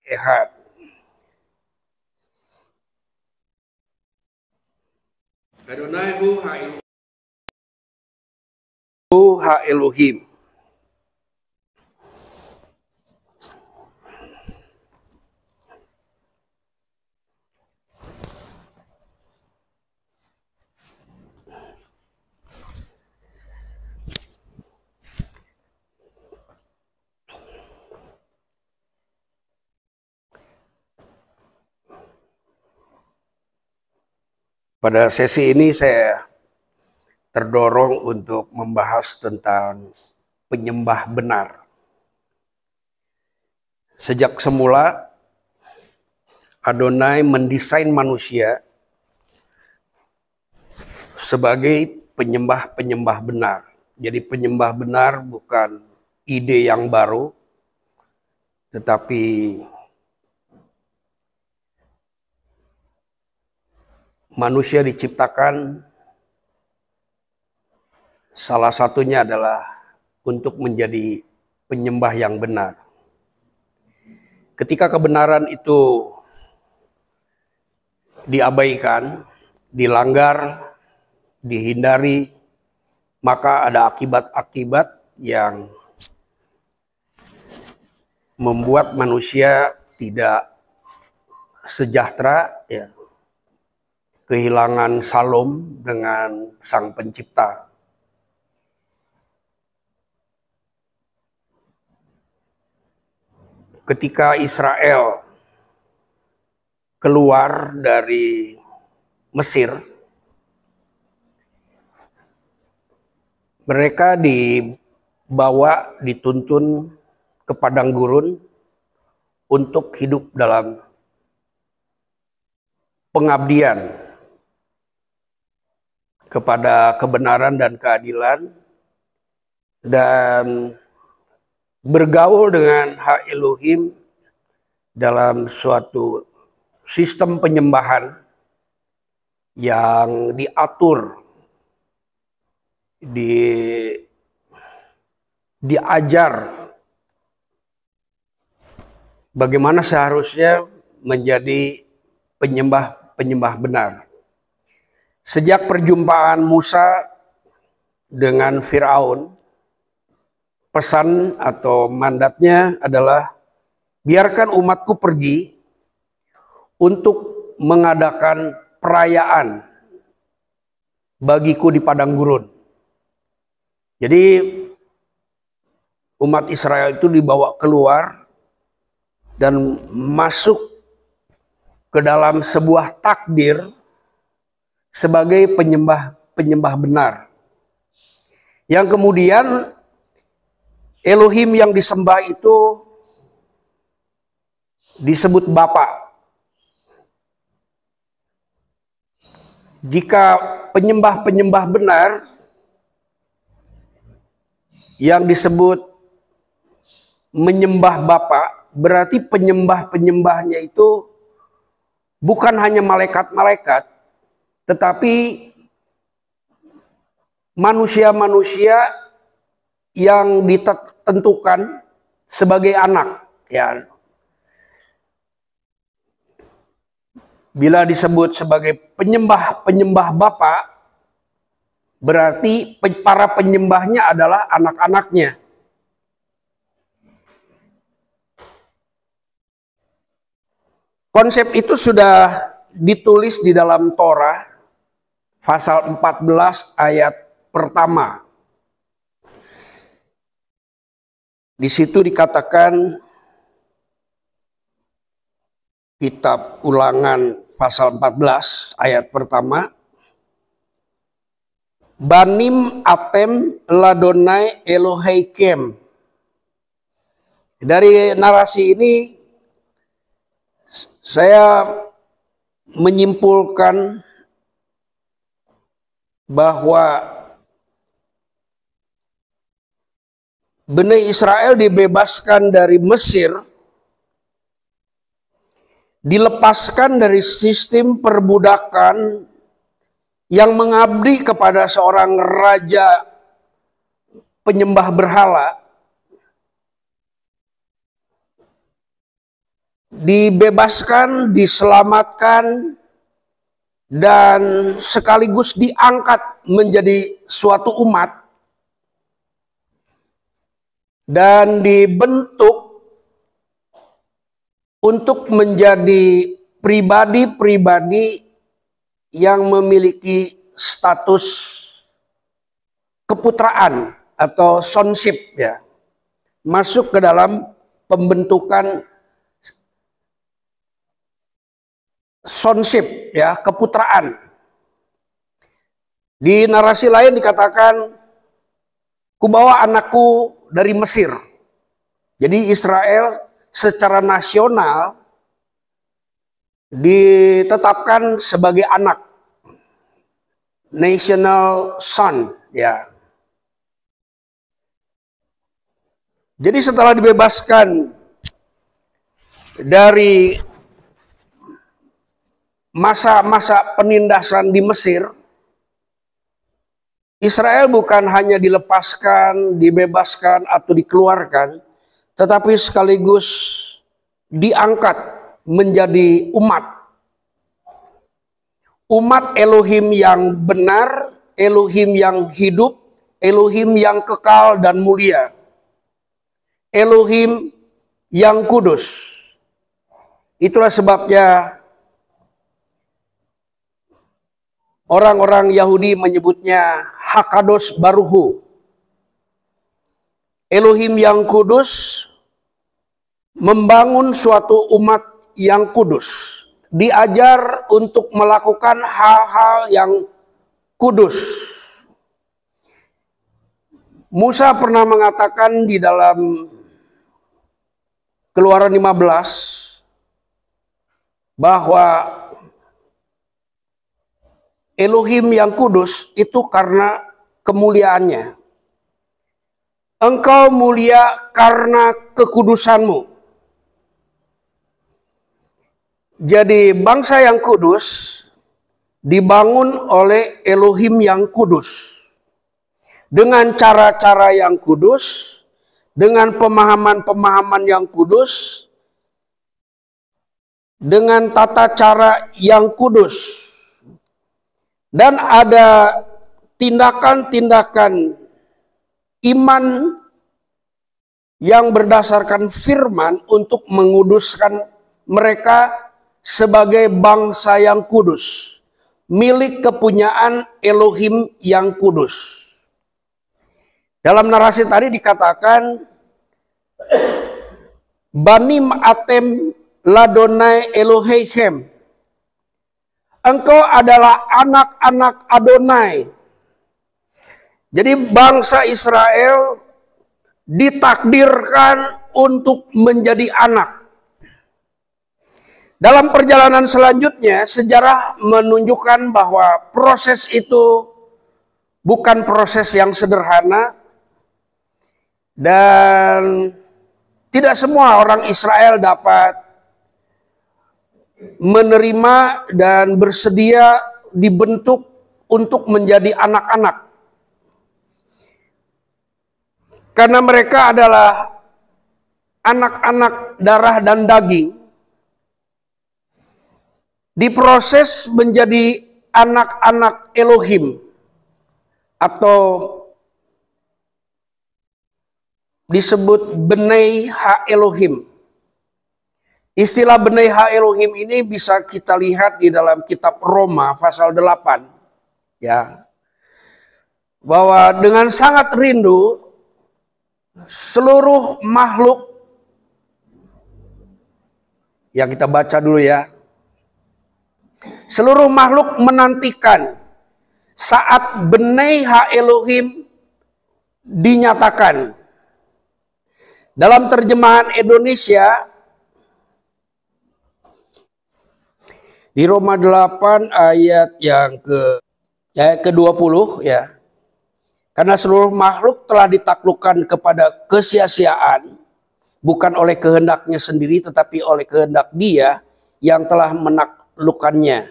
Ehad. Adonai hu ha Elohim. Pada sesi ini saya terdorong untuk membahas tentang penyembah benar. Sejak semula Adonai mendesain manusia sebagai penyembah-penyembah benar. Jadi penyembah benar bukan ide yang baru, tetapi manusia diciptakan salah satunya adalah untuk menjadi penyembah yang benar. Ketika kebenaran itu diabaikan, dilanggar, dihindari, maka ada akibat-akibat yang membuat manusia tidak sejahtera, ya, kehilangan salom dengan Sang Pencipta. Ketika Israel keluar dari Mesir, mereka dibawa, dituntun ke padang gurun untuk hidup dalam pengabdian kepada kebenaran dan keadilan, dan bergaul dengan hak Elohim dalam suatu sistem penyembahan yang diatur, diajar bagaimana seharusnya menjadi penyembah benar. Sejak perjumpaan Musa dengan Firaun, pesan atau mandatnya adalah biarkan umatku pergi untuk mengadakan perayaan bagiku di padang gurun. Jadi umat Israel itu dibawa keluar dan masuk ke dalam sebuah takdir sebagai penyembah benar. Yang kemudian Elohim yang disembah itu disebut Bapa. Jika penyembah benar yang disebut menyembah Bapa, berarti penyembahnya itu bukan hanya malaikat-malaikat, tetapi manusia-manusia yang ditentukan sebagai anak. Ya. Bila disebut sebagai penyembah Bapa, berarti para penyembahnya adalah anak-anaknya. Konsep itu sudah ditulis di dalam Torah pasal 14 ayat pertama. Di situ dikatakan, kitab Ulangan pasal 14 ayat pertama, Banim atem ladonai Eloheikem. Dari narasi ini saya menyimpulkan bahwa Bani Israel dibebaskan dari Mesir, dilepaskan dari sistem perbudakan yang mengabdi kepada seorang raja penyembah berhala, dibebaskan, diselamatkan, dan sekaligus diangkat menjadi suatu umat dan dibentuk untuk menjadi pribadi-pribadi yang memiliki status keputraan atau sonship, ya, masuk ke dalam pembentukan sonship, ya, keputraan. Di narasi lain dikatakan, kubawa anakku dari Mesir. Jadi Israel secara nasional ditetapkan sebagai anak, national son, ya. Jadi setelah dibebaskan dari masa-masa penindasan di Mesir, Israel bukan hanya dilepaskan, dibebaskan, atau dikeluarkan, tetapi sekaligus diangkat menjadi umat. Umat Elohim yang benar, Elohim yang hidup, Elohim yang kekal dan mulia. Elohim yang kudus. Itulah sebabnya orang-orang Yahudi menyebutnya Hakadosh Baruhu. Elohim yang kudus membangun suatu umat yang kudus. Diajar untuk melakukan hal-hal yang kudus. Musa pernah mengatakan di dalam Keluaran 15 bahwa Elohim yang kudus itu karena kemuliaannya. Engkau mulia karena kekudusanmu. Jadi bangsa yang kudus dibangun oleh Elohim yang kudus. Dengan cara-cara yang kudus, dengan pemahaman-pemahaman yang kudus, dengan tata cara yang kudus. Dan ada tindakan-tindakan iman yang berdasarkan firman untuk menguduskan mereka sebagai bangsa yang kudus, milik kepunyaan Elohim yang kudus. Dalam narasi tadi dikatakan, Banim atem ladonai Elohechem. Engkau adalah anak-anak Adonai. Jadi bangsa Israel ditakdirkan untuk menjadi anak. Dalam perjalanan selanjutnya, sejarah menunjukkan bahwa proses itu bukan proses yang sederhana. Dan tidak semua orang Israel dapat menerima dan bersedia dibentuk untuk menjadi anak-anak. Karena mereka adalah anak-anak darah dan daging. Diproses menjadi anak-anak Elohim atau disebut Benei Ha Elohim. Istilah Benei Ha Elohim ini bisa kita lihat di dalam kitab Roma pasal 8. Ya. Bahwa dengan sangat rindu seluruh makhluk, ya kita baca dulu ya. Seluruh makhluk menantikan saat Benei Ha Elohim dinyatakan. Dalam terjemahan Indonesia, di Roma 8 ayat yang ke-20 ya. Karena seluruh makhluk telah ditaklukkan kepada kesia-siaan, bukan oleh kehendaknya sendiri tetapi oleh kehendak Dia yang telah menaklukkannya.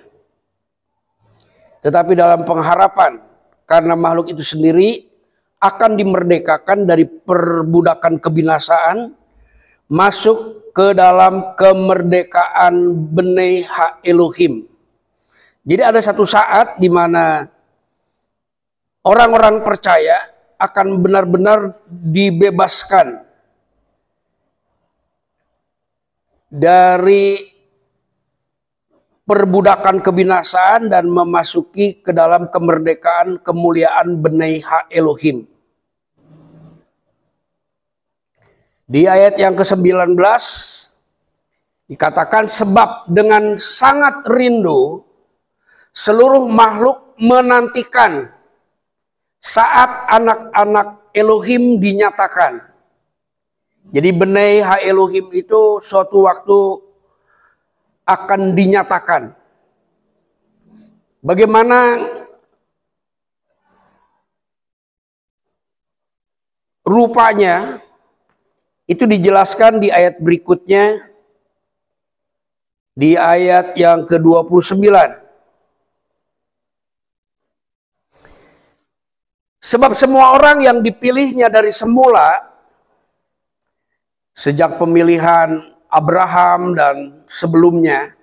Tetapi dalam pengharapan, karena makhluk itu sendiri akan dimerdekakan dari perbudakan kebinasaan, masuk ke dalam kemerdekaan Bnei Ha Elohim. Jadi ada satu saat di mana orang-orang percaya akan benar-benar dibebaskan dari perbudakan kebinasaan dan memasuki ke dalam kemerdekaan kemuliaan Bnei Ha Elohim. Di ayat yang ke-19 dikatakan, sebab dengan sangat rindu seluruh makhluk menantikan saat anak-anak Elohim dinyatakan. Jadi Bnei Ha Elohim itu suatu waktu akan dinyatakan. Bagaimana rupanya itu dijelaskan di ayat berikutnya, di ayat yang ke-29. Sebab semua orang yang dipilihnya dari semula, sejak pemilihan Abraham dan sebelumnya,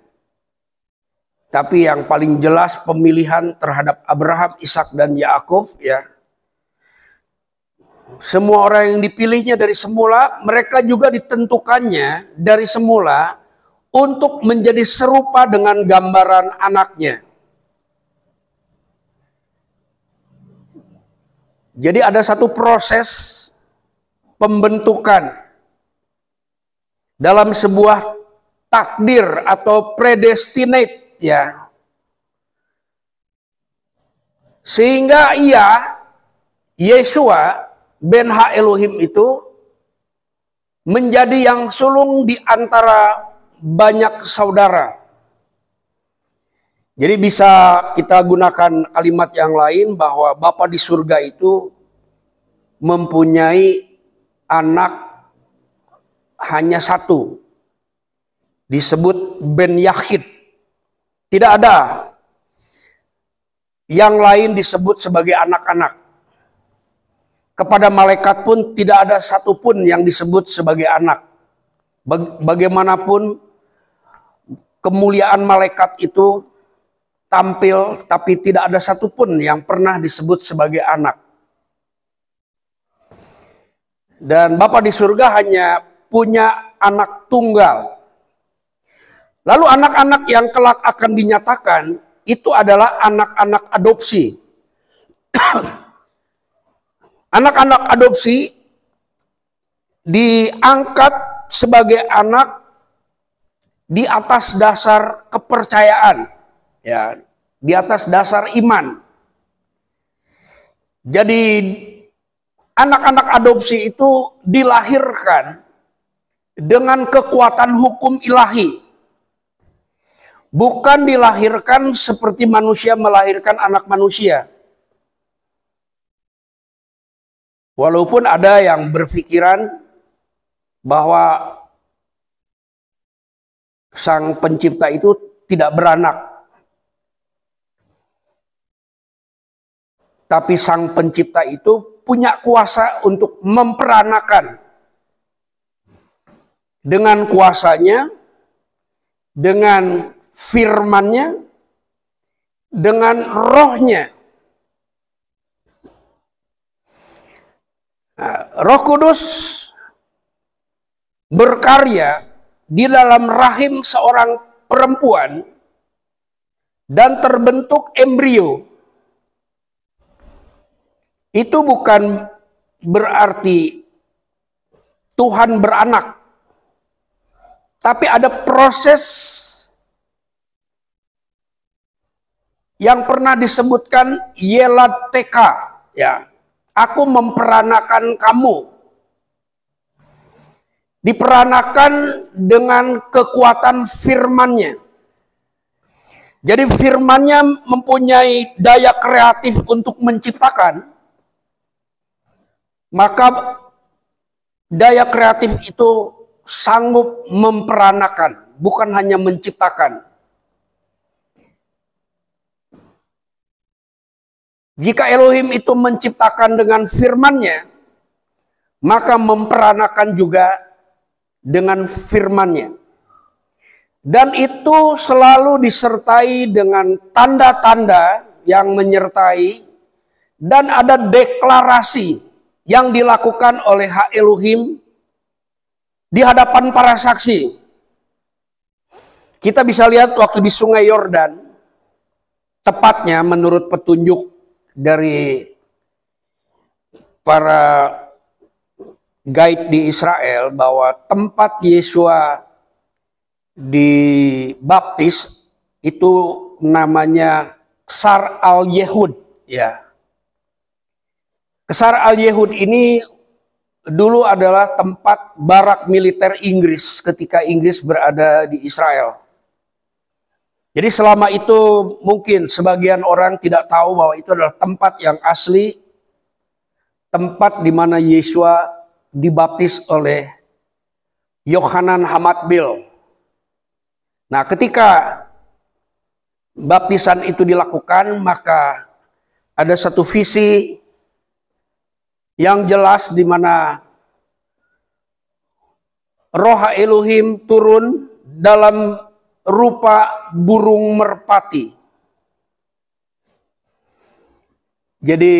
tapi yang paling jelas pemilihan terhadap Abraham, Ishak dan Yakub, ya. Semua orang yang dipilihnya dari semula, mereka juga ditentukannya dari semula untuk menjadi serupa dengan gambaran anaknya. Jadi ada satu proses pembentukan dalam sebuah takdir atau predestinate, ya. Sehingga Yeshua Ben Ha Elohim itu menjadi yang sulung di antara banyak saudara. Jadi bisa kita gunakan kalimat yang lain bahwa Bapa di surga itu mempunyai anak hanya satu, disebut Ben Yahid. Tidak ada yang lain disebut sebagai anak-anak. Kepada malaikat pun tidak ada satupun yang disebut sebagai anak. Bagaimanapun kemuliaan malaikat itu tampil, tapi tidak ada satupun yang pernah disebut sebagai anak. Dan Bapa di surga hanya punya anak tunggal. Lalu anak-anak yang kelak akan dinyatakan itu adalah anak-anak adopsi. Anak-anak adopsi diangkat sebagai anak di atas dasar kepercayaan, ya, di atas dasar iman. Jadi anak-anak adopsi itu dilahirkan dengan kekuatan hukum ilahi. Bukan dilahirkan seperti manusia melahirkan anak manusia. Walaupun ada yang berpikiran bahwa sang pencipta itu tidak beranak. Tapi sang pencipta itu punya kuasa untuk memperanakan. Dengan kuasanya, dengan firman-Nya, dengan rohnya. Roh Kudus berkarya di dalam rahim seorang perempuan dan terbentuk embrio. Itu bukan berarti Tuhan beranak, tapi ada proses yang pernah disebutkan Yelad Teka, ya. Aku memperanakan kamu. Diperanakan dengan kekuatan firman-Nya. Jadi firman-Nya mempunyai daya kreatif untuk menciptakan. Maka daya kreatif itu sanggup memperanakan, bukan hanya menciptakan. Jika Elohim itu menciptakan dengan firman-Nya, maka memperanakan juga dengan firman-Nya. Dan itu selalu disertai dengan tanda-tanda yang menyertai, dan ada deklarasi yang dilakukan oleh Hak Elohim di hadapan para saksi. Kita bisa lihat waktu di Sungai Yordan, tepatnya menurut petunjuk dari para guide di Israel, bahwa tempat Yesua dibaptis itu namanya Ksar al-Yehud, ya. Ksar al-Yehud ini dulu adalah tempat barak militer Inggris ketika Inggris berada di Israel. Jadi selama itu mungkin sebagian orang tidak tahu bahwa itu adalah tempat yang asli, tempat di mana Yesua dibaptis oleh Yohanan Hamatbil. Nah, ketika baptisan itu dilakukan, maka ada satu visi yang jelas di mana Roh Elohim turun dalam rupa burung merpati. Jadi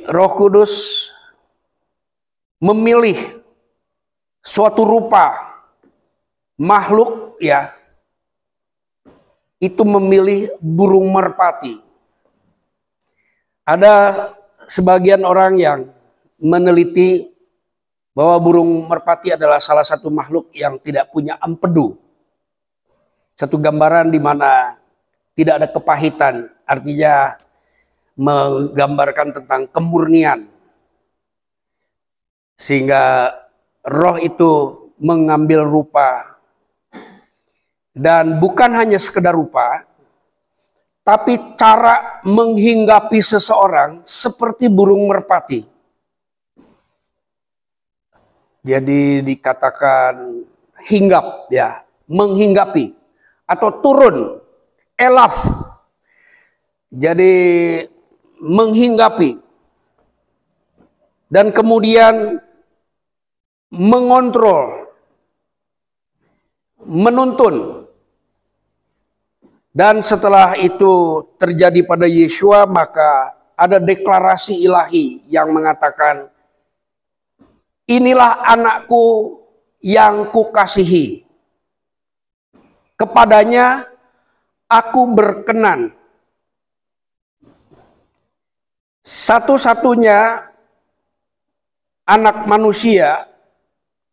Roh Kudus memilih suatu rupa makhluk, ya, itu memilih burung merpati. Ada sebagian orang yang meneliti bahwa burung merpati adalah salah satu makhluk yang tidak punya empedu. Satu gambaran di mana tidak ada kepahitan, artinya menggambarkan tentang kemurnian. Sehingga roh itu mengambil rupa. Dan bukan hanya sekedar rupa, tapi cara menghinggapi seseorang seperti burung merpati. Jadi dikatakan hinggap, ya, menghinggapi atau turun, elaf. Jadi menghinggapi dan kemudian mengontrol, menuntun. Dan setelah itu terjadi pada Yesua, maka ada deklarasi ilahi yang mengatakan, inilah anakku yang kukasihi. Kepadanya aku berkenan. Satu-satunya anak manusia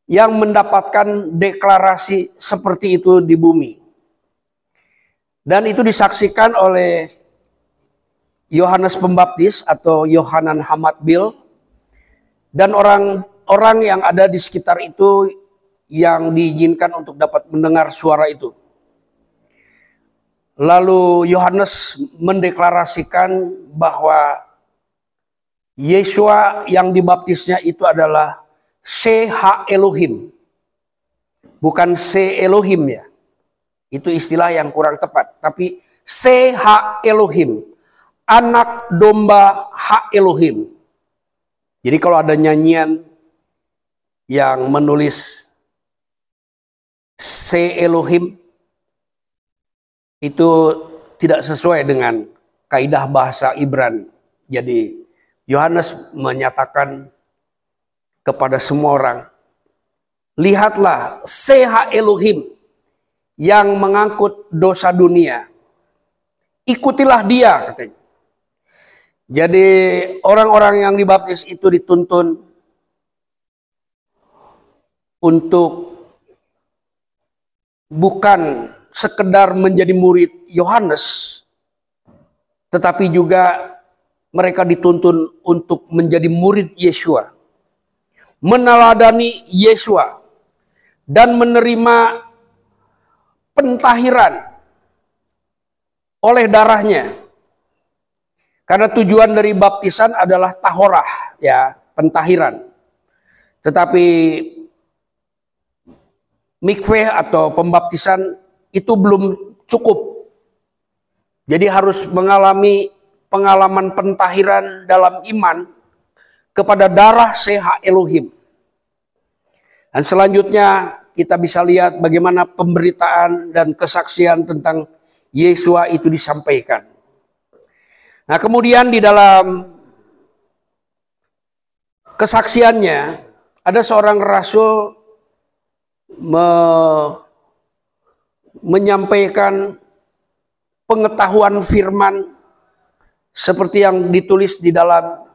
yang mendapatkan deklarasi seperti itu di bumi. Dan itu disaksikan oleh Yohanes Pembaptis atau Yohanan Hamatbil dan orang yang ada di sekitar itu yang diizinkan untuk dapat mendengar suara itu. Lalu Yohanes mendeklarasikan bahwa Yesua yang dibaptisnya itu adalah Sheha Elohim, bukan Se Elohim, ya. Itu istilah yang kurang tepat, tapi Sheha Elohim, anak domba Hak Elohim. Jadi kalau ada nyanyian yang menulis Se Elohim, itu tidak sesuai dengan kaidah bahasa Ibrani. Jadi Yohanes menyatakan kepada semua orang, lihatlah Sheha Elohim yang mengangkut dosa dunia. Ikutilah dia, katanya. Jadi orang-orang yang dibaptis itu dituntun untuk bukan sekedar menjadi murid Yohanes, tetapi juga mereka dituntun untuk menjadi murid Yesua, meneladani Yesua, dan menerima pentahiran oleh darahnya. Karena tujuan dari baptisan adalah tahorah, ya, pentahiran. Tetapi mikveh atau pembaptisan itu belum cukup. Jadi harus mengalami pengalaman pentahiran dalam iman kepada darah Sheha Elohim. Dan selanjutnya kita bisa lihat bagaimana pemberitaan dan kesaksian tentang Yesua itu disampaikan. Nah, kemudian di dalam kesaksiannya ada seorang rasul menyampaikan pengetahuan firman seperti yang ditulis di dalam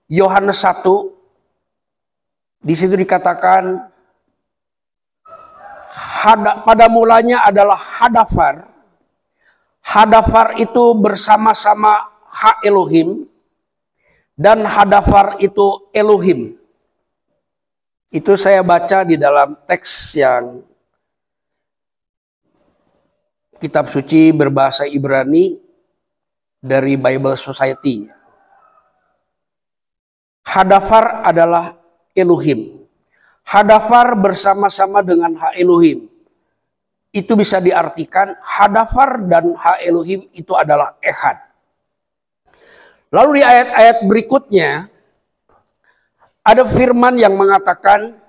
Yohanes 1. Di situ dikatakan pada mulanya adalah hadafar. Hadafar itu bersama-sama Ha Elohim, dan hadafar itu Elohim. Itu saya baca di dalam teks yang kitab suci berbahasa Ibrani dari Bible Society. Hadafar adalah Elohim. Hadafar bersama-sama dengan Ha Elohim. Itu bisa diartikan hadafar dan Ha Elohim itu adalah Echad. Lalu di ayat-ayat berikutnya ada firman yang mengatakan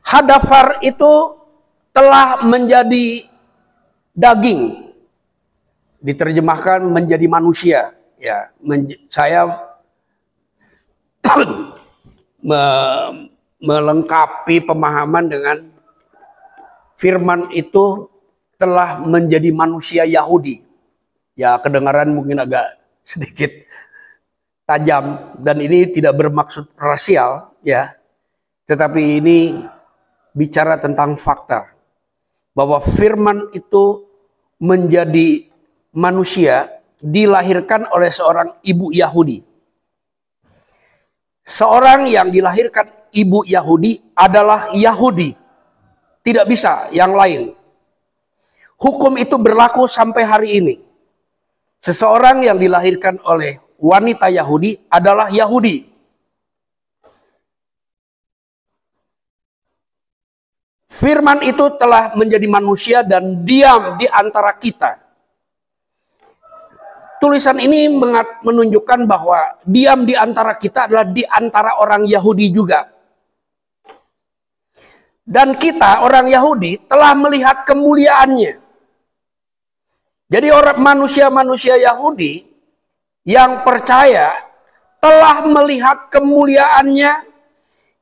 hadafar itu telah menjadi daging, diterjemahkan menjadi manusia. Ya, saya melengkapi pemahaman dengan firman itu telah menjadi manusia Yahudi. Ya, kedengaran mungkin agak sedikit tajam dan ini tidak bermaksud rasial, ya. Tetapi ini bicara tentang fakta bahwa firman itu menjadi manusia dilahirkan oleh seorang ibu Yahudi. Seorang yang dilahirkan ibu Yahudi adalah Yahudi. Tidak bisa yang lain. Hukum itu berlaku sampai hari ini. Seseorang yang dilahirkan oleh wanita Yahudi adalah Yahudi. Firman itu telah menjadi manusia dan diam di antara kita. Tulisan ini menunjukkan bahwa diam di antara kita adalah di antara orang Yahudi juga. Dan kita orang Yahudi telah melihat kemuliaannya. Jadi orang manusia-manusia Yahudi yang percaya telah melihat kemuliaannya,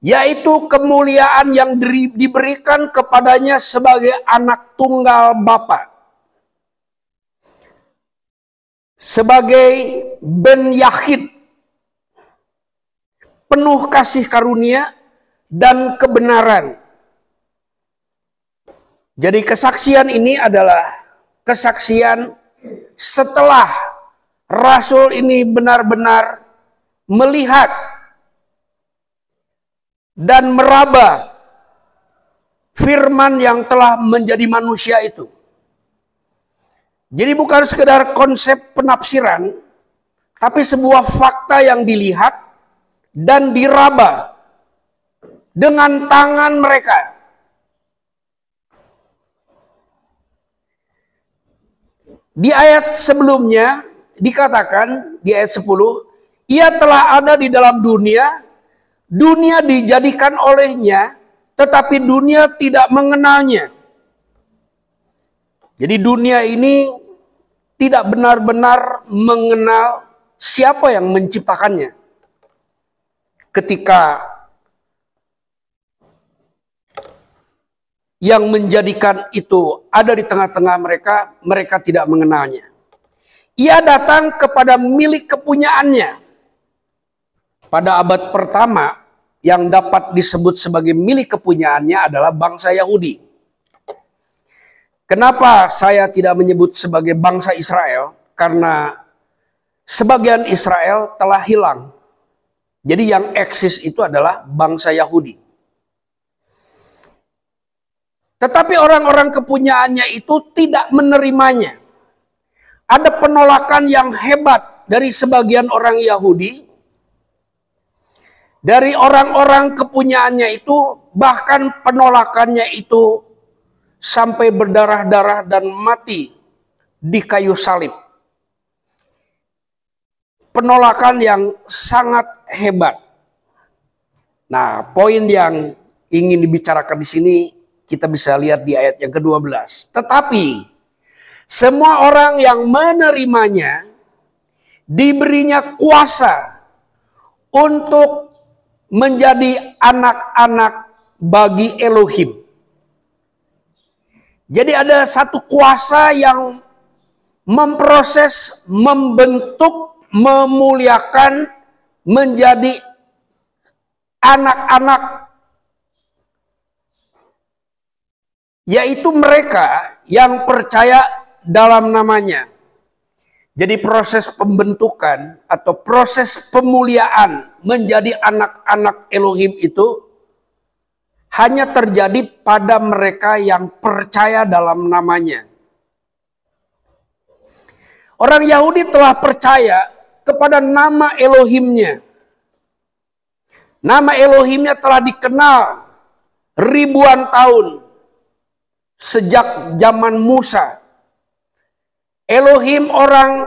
yaitu kemuliaan yang diberikan kepadanya sebagai anak tunggal Bapa. Sebagai Ben Yahid, penuh kasih karunia dan kebenaran. Jadi kesaksian ini adalah kesaksian setelah Rasul ini benar-benar melihat dan meraba firman yang telah menjadi manusia itu. Jadi bukan sekedar konsep penafsiran, tapi sebuah fakta yang dilihat dan diraba dengan tangan mereka. Di ayat sebelumnya dikatakan, di ayat 10, ia telah ada di dalam dunia, dunia dijadikan olehnya, tetapi dunia tidak mengenalnya. Jadi dunia ini tidak benar-benar mengenal siapa yang menciptakannya. Ketika yang menjadikan itu ada di tengah-tengah mereka, mereka tidak mengenalnya. Ia datang kepada milik kepunyaannya. Pada abad pertama, yang dapat disebut sebagai milik kepunyaannya adalah bangsa Yahudi. Kenapa saya tidak menyebut sebagai bangsa Israel? Karena sebagian Israel telah hilang. Jadi yang eksis itu adalah bangsa Yahudi. Tetapi orang-orang kepunyaannya itu tidak menerimanya. Ada penolakan yang hebat dari sebagian orang Yahudi. Dari orang-orang kepunyaannya itu, bahkan penolakannya itu sampai berdarah-darah dan mati di kayu salib. Penolakan yang sangat hebat. Nah, poin yang ingin dibicarakan di sini kita bisa lihat di ayat yang ke-12. Tetapi semua orang yang menerimanya diberinya kuasa untuk menjadi anak-anak bagi Elohim. Jadi ada satu kuasa yang memproses, membentuk, memuliakan menjadi anak-anak, yaitu mereka yang percaya dalam namanya. Jadi proses pembentukan atau proses pemuliaan menjadi anak-anak Elohim itu hanya terjadi pada mereka yang percaya dalam namanya. Orang Yahudi telah percaya kepada nama Elohimnya. Nama Elohimnya telah dikenal ribuan tahun sejak zaman Musa. Elohim orang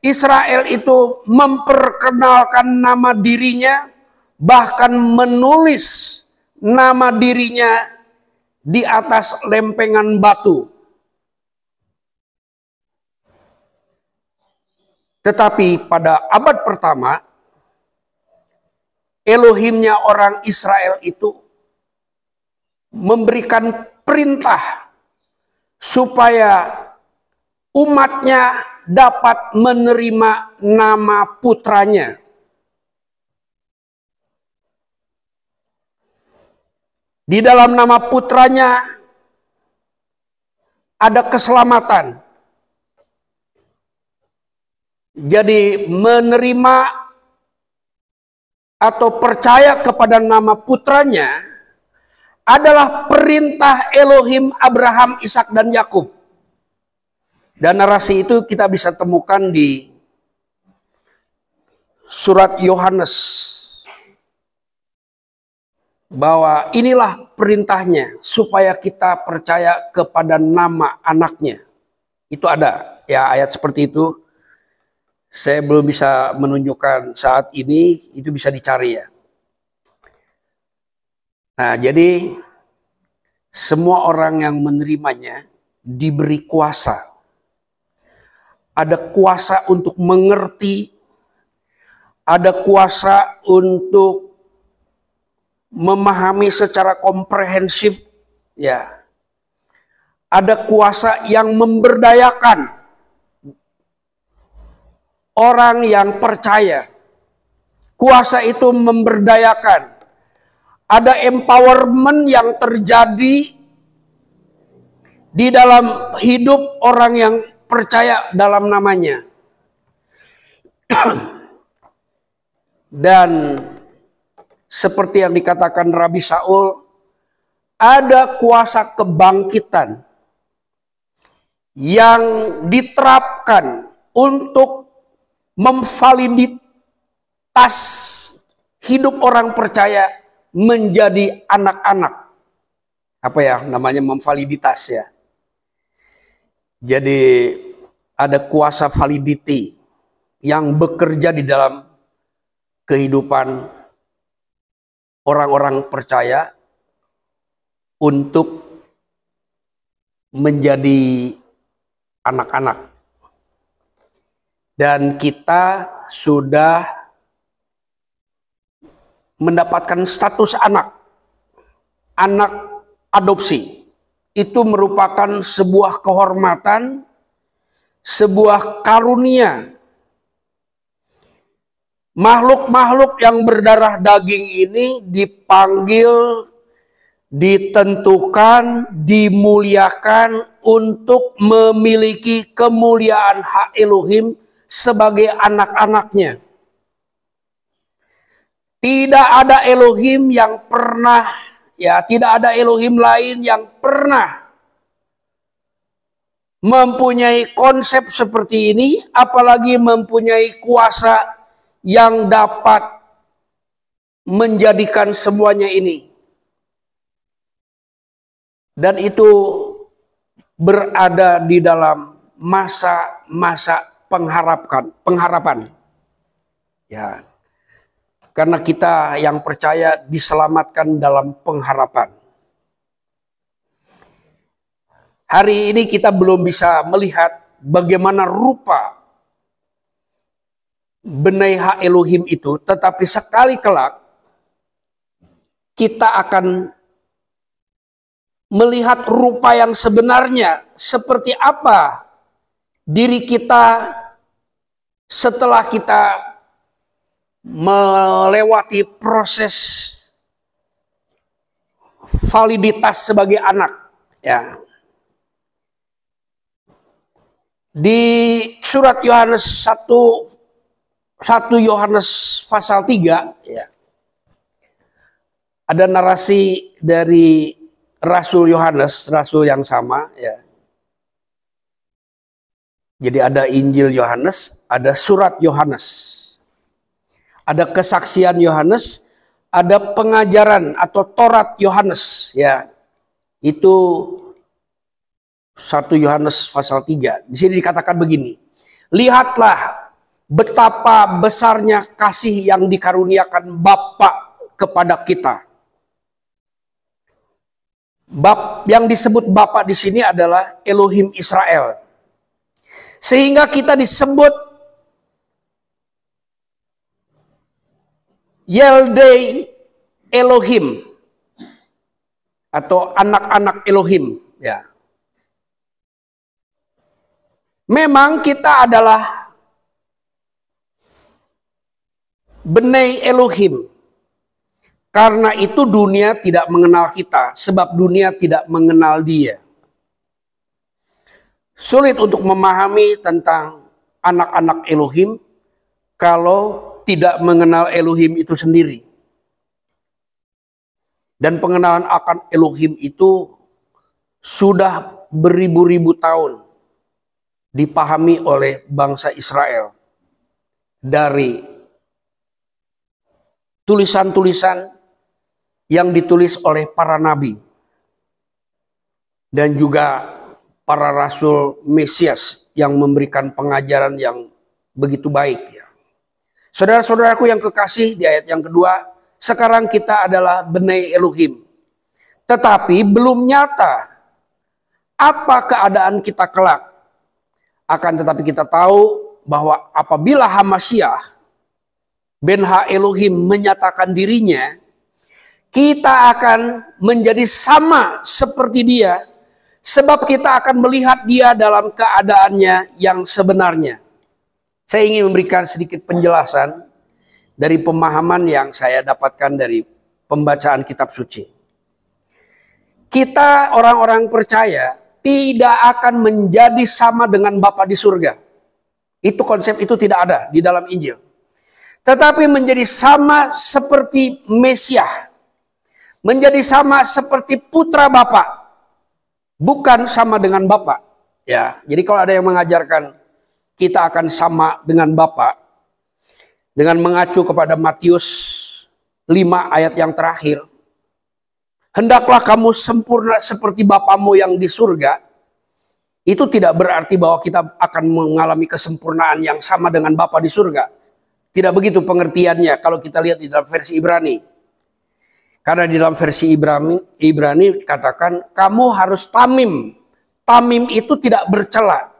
Israel itu memperkenalkan nama dirinya, bahkan menulis nama dirinya di atas lempengan batu. Tetapi pada abad pertama, Elohimnya orang Israel itu memberikan perintah supaya umatnya dapat menerima nama putranya. Di dalam nama putranya ada keselamatan. Jadi menerima atau percaya kepada nama putranya adalah perintah Elohim Abraham, Ishak dan Yakub. Dan narasi itu kita bisa temukan di surat Yohanes. Bahwa inilah perintahnya supaya kita percaya kepada nama anaknya. Itu ada ya ayat seperti itu. Saya belum bisa menunjukkan saat ini, itu bisa dicari ya. Nah, jadi semua orang yang menerimanya diberi kuasa. Ada kuasa untuk mengerti, ada kuasa untuk memahami secara komprehensif, ya. Ada kuasa yang memberdayakan orang yang percaya. Kuasa itu memberdayakan. Ada empowerment yang terjadi di dalam hidup orang yang percaya dalam namanya. Dan seperti yang dikatakan Rabi Saul, ada kuasa kebangkitan yang diterapkan untuk memvaliditas hidup orang percaya menjadi anak-anak. Apa ya namanya memvaliditas ya. Jadi ada kuasa validity yang bekerja di dalam kehidupan orang-orang percaya untuk menjadi anak-anak. Dan kita sudah mendapatkan status anak adopsi. Itu merupakan sebuah kehormatan, sebuah karunia. Makhluk-makhluk yang berdarah daging ini dipanggil, ditentukan, dimuliakan untuk memiliki kemuliaan hak Elohim sebagai anak-anaknya. Tidak ada Elohim yang pernah, ya tidak ada Elohim lain yang pernah mempunyai konsep seperti ini, apalagi mempunyai kuasa yang dapat menjadikan semuanya ini. Dan itu berada di dalam masa-masa pengharapan. Ya. Karena kita yang percaya diselamatkan dalam pengharapan. Hari ini kita belum bisa melihat bagaimana rupa Bnei Ha Elohim itu, tetapi sekali kelak kita akan melihat rupa yang sebenarnya seperti apa diri kita setelah kita melewati proses validitas sebagai anak. Ya. Di surat Yohanes 1 Yohanes pasal 3 ya, ada narasi dari Rasul Yohanes, rasul yang sama ya. Jadi ada Injil Yohanes, ada surat Yohanes. Ada kesaksian Yohanes, ada pengajaran atau Taurat Yohanes ya. Itu 1 Yohanes pasal 3. Di sini dikatakan begini. Lihatlah betapa besarnya kasih yang dikaruniakan Bapa kepada kita. Yang disebut Bapa di sini adalah Elohim Israel. Sehingga kita disebut Yeldei Elohim atau anak-anak Elohim ya. Memang kita adalah Bnei Elohim. Karena itu dunia tidak mengenal kita, sebab dunia tidak mengenal Dia. Sulit untuk memahami tentang anak-anak Elohim kalau tidak mengenal Elohim itu sendiri. Dan pengenalan akan Elohim itu sudah beribu-ribu tahun dipahami oleh bangsa Israel dari tulisan-tulisan yang ditulis oleh para nabi dan juga para rasul Mesias yang memberikan pengajaran yang begitu baik ya. Saudara-saudaraku yang kekasih, di ayat yang kedua, sekarang kita adalah Bnei Elohim. Tetapi belum nyata apa keadaan kita kelak. Akan tetapi kita tahu bahwa apabila Hamasyah Ben Ha Elohim menyatakan dirinya, kita akan menjadi sama seperti Dia, sebab kita akan melihat Dia dalam keadaannya yang sebenarnya. Saya ingin memberikan sedikit penjelasan dari pemahaman yang saya dapatkan dari pembacaan kitab suci. Kita orang-orang percaya tidak akan menjadi sama dengan Bapa di surga. Itu konsep itu tidak ada di dalam Injil. Tetapi menjadi sama seperti Mesias. Menjadi sama seperti putra Bapa. Bukan sama dengan Bapa. Ya, jadi kalau ada yang mengajarkan kita akan sama dengan Bapa dengan mengacu kepada Matius 5 ayat yang terakhir. Hendaklah kamu sempurna seperti Bapamu yang di surga. Itu tidak berarti bahwa kita akan mengalami kesempurnaan yang sama dengan Bapa di surga. Tidak begitu pengertiannya kalau kita lihat di dalam versi Ibrani. Karena di dalam versi Ibrani katakan kamu harus tamim. Tamim itu tidak bercela.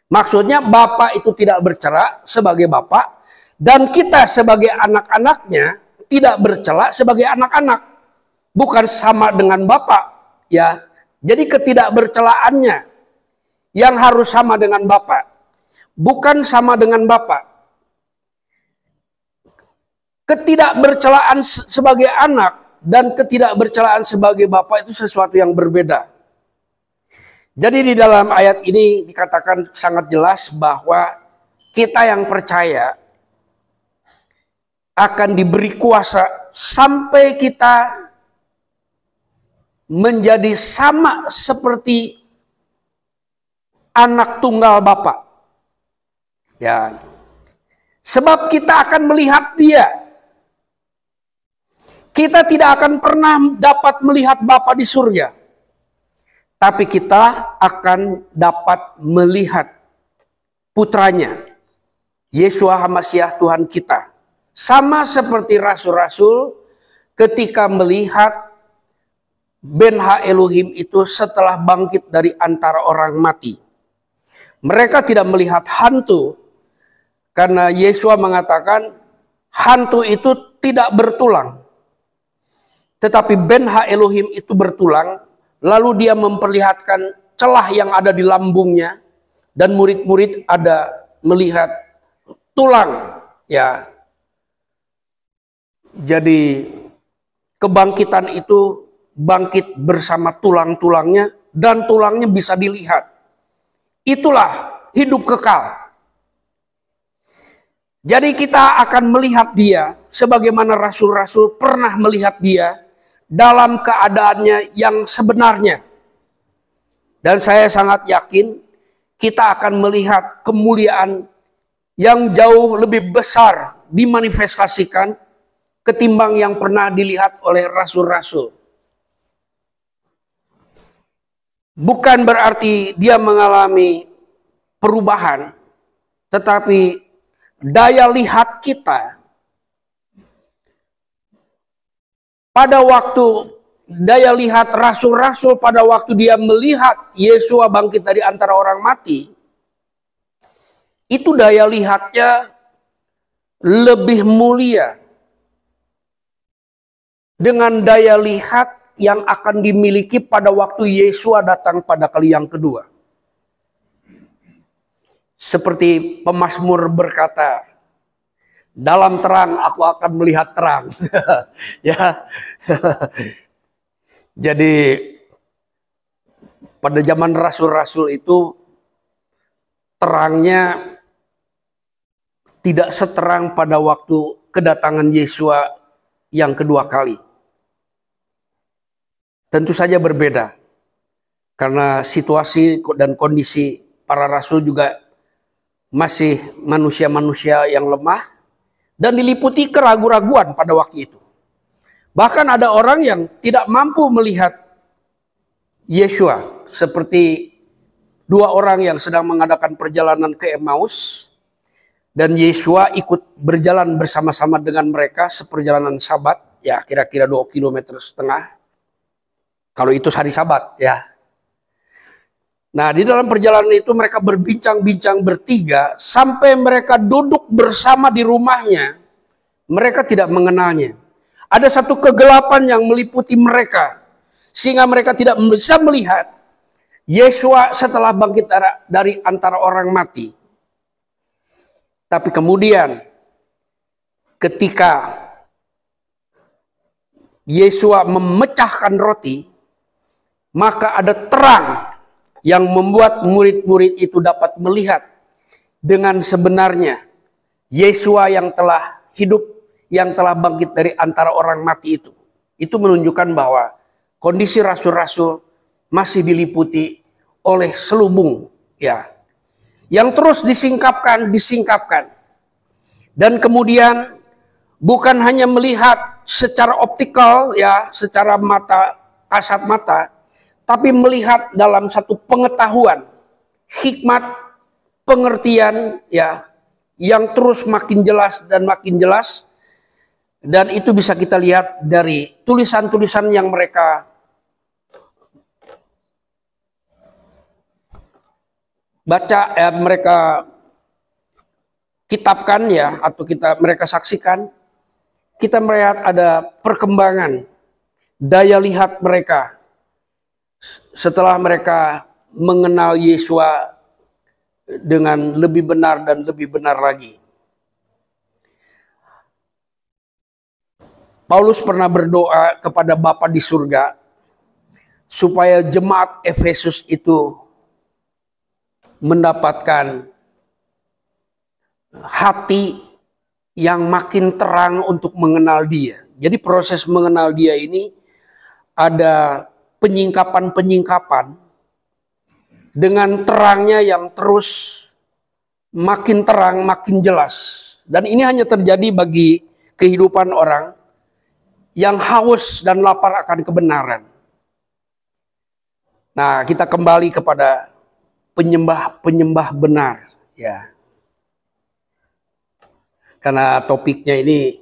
Maksudnya Bapa itu tidak bercela sebagai Bapa. Dan kita sebagai anak-anaknya tidak bercela sebagai anak-anak. Bukan sama dengan Bapa. Ya. Jadi ketidakbercelaannya yang harus sama dengan Bapa. Bukan sama dengan Bapa. Ketidakbercelaan sebagai anak dan ketidakbercelaan sebagai Bapa itu sesuatu yang berbeda. Jadi di dalam ayat ini dikatakan sangat jelas bahwa kita yang percaya akan diberi kuasa sampai kita menjadi sama seperti anak tunggal Bapa. Ya. Sebab kita akan melihat Dia. Kita tidak akan pernah dapat melihat Bapa di surga. tapi kita akan dapat melihat putranya, Yeshua HaMashiach Tuhan kita. Sama seperti rasul-rasul ketika melihat Ben Ha Elohim itu setelah bangkit dari antara orang mati. Mereka tidak melihat hantu, karena Yeshua mengatakan hantu itu tidak bertulang. Tetapi Ben Ha Elohim itu bertulang, lalu dia memperlihatkan celah yang ada di lambungnya, dan murid-murid ada melihat tulang, ya. Jadi kebangkitan itu bangkit bersama tulang-tulangnya, dan tulangnya bisa dilihat. Itulah hidup kekal. Jadi kita akan melihat dia sebagaimana rasul-rasul pernah melihat dia dalam keadaannya yang sebenarnya. Dan saya sangat yakin kita akan melihat kemuliaan yang jauh lebih besar dimanifestasikan ketimbang yang pernah dilihat oleh rasul-rasul. Bukan berarti dia mengalami perubahan, tetapi daya lihat kita pada waktu, daya lihat rasul-rasul pada waktu dia melihat Yeshua bangkit dari antara orang mati, itu daya lihatnya lebih mulia dengan daya lihat yang akan dimiliki pada waktu Yeshua datang pada kali yang kedua. Seperti pemazmur berkata, dalam terang aku akan melihat terang. Ya. Jadi pada zaman rasul-rasul itu terangnya tidak seterang pada waktu kedatangan Yeshua yang kedua kali. Tentu saja berbeda, karena situasi dan kondisi para rasul juga masih manusia-manusia yang lemah dan diliputi keraguan-raguan pada waktu itu. Bahkan ada orang yang tidak mampu melihat Yeshua, seperti dua orang yang sedang mengadakan perjalanan ke Emmaus, dan Yeshua ikut berjalan bersama-sama dengan mereka seperjalanan Sabat, ya kira-kira 2,5 km. Kalau itu hari Sabat, ya. Nah, di dalam perjalanan itu mereka berbincang-bincang bertiga sampai mereka duduk bersama di rumahnya. Mereka tidak mengenalnya. Ada satu kegelapan yang meliputi mereka sehingga mereka tidak bisa melihat Yeshua setelah bangkit dari antara orang mati. Tapi kemudian ketika Yeshua memecahkan roti, maka ada terang yang membuat murid-murid itu dapat melihat dengan sebenarnya Yeshua yang telah hidup, yang telah bangkit dari antara orang mati itu. Itu menunjukkan bahwa kondisi rasul-rasul masih diliputi oleh selubung, ya, yang terus disingkapkan. Dan kemudian bukan hanya melihat secara optikal, ya, secara mata, kasat mata, tapi melihat dalam satu pengetahuan, hikmat, pengertian, ya, yang terus makin jelas dan makin jelas. Dan itu bisa kita lihat dari tulisan-tulisan yang mereka baca, mereka kitabkan, ya, atau mereka saksikan. Kita melihat ada perkembangan daya lihat mereka setelah mereka mengenal Yeshua dengan lebih benar dan lebih benar lagi. Paulus pernah berdoa kepada Bapa di surga supaya jemaat Efesus itu mendapatkan hati yang makin terang untuk mengenal dia. Jadi proses mengenal dia ini ada penyingkapan-penyingkapan dengan terangnya yang terus makin terang, makin jelas. Dan ini hanya terjadi bagi kehidupan orang yang haus dan lapar akan kebenaran. Nah, kita kembali kepada penyembah-penyembah benar, ya. Karena topiknya ini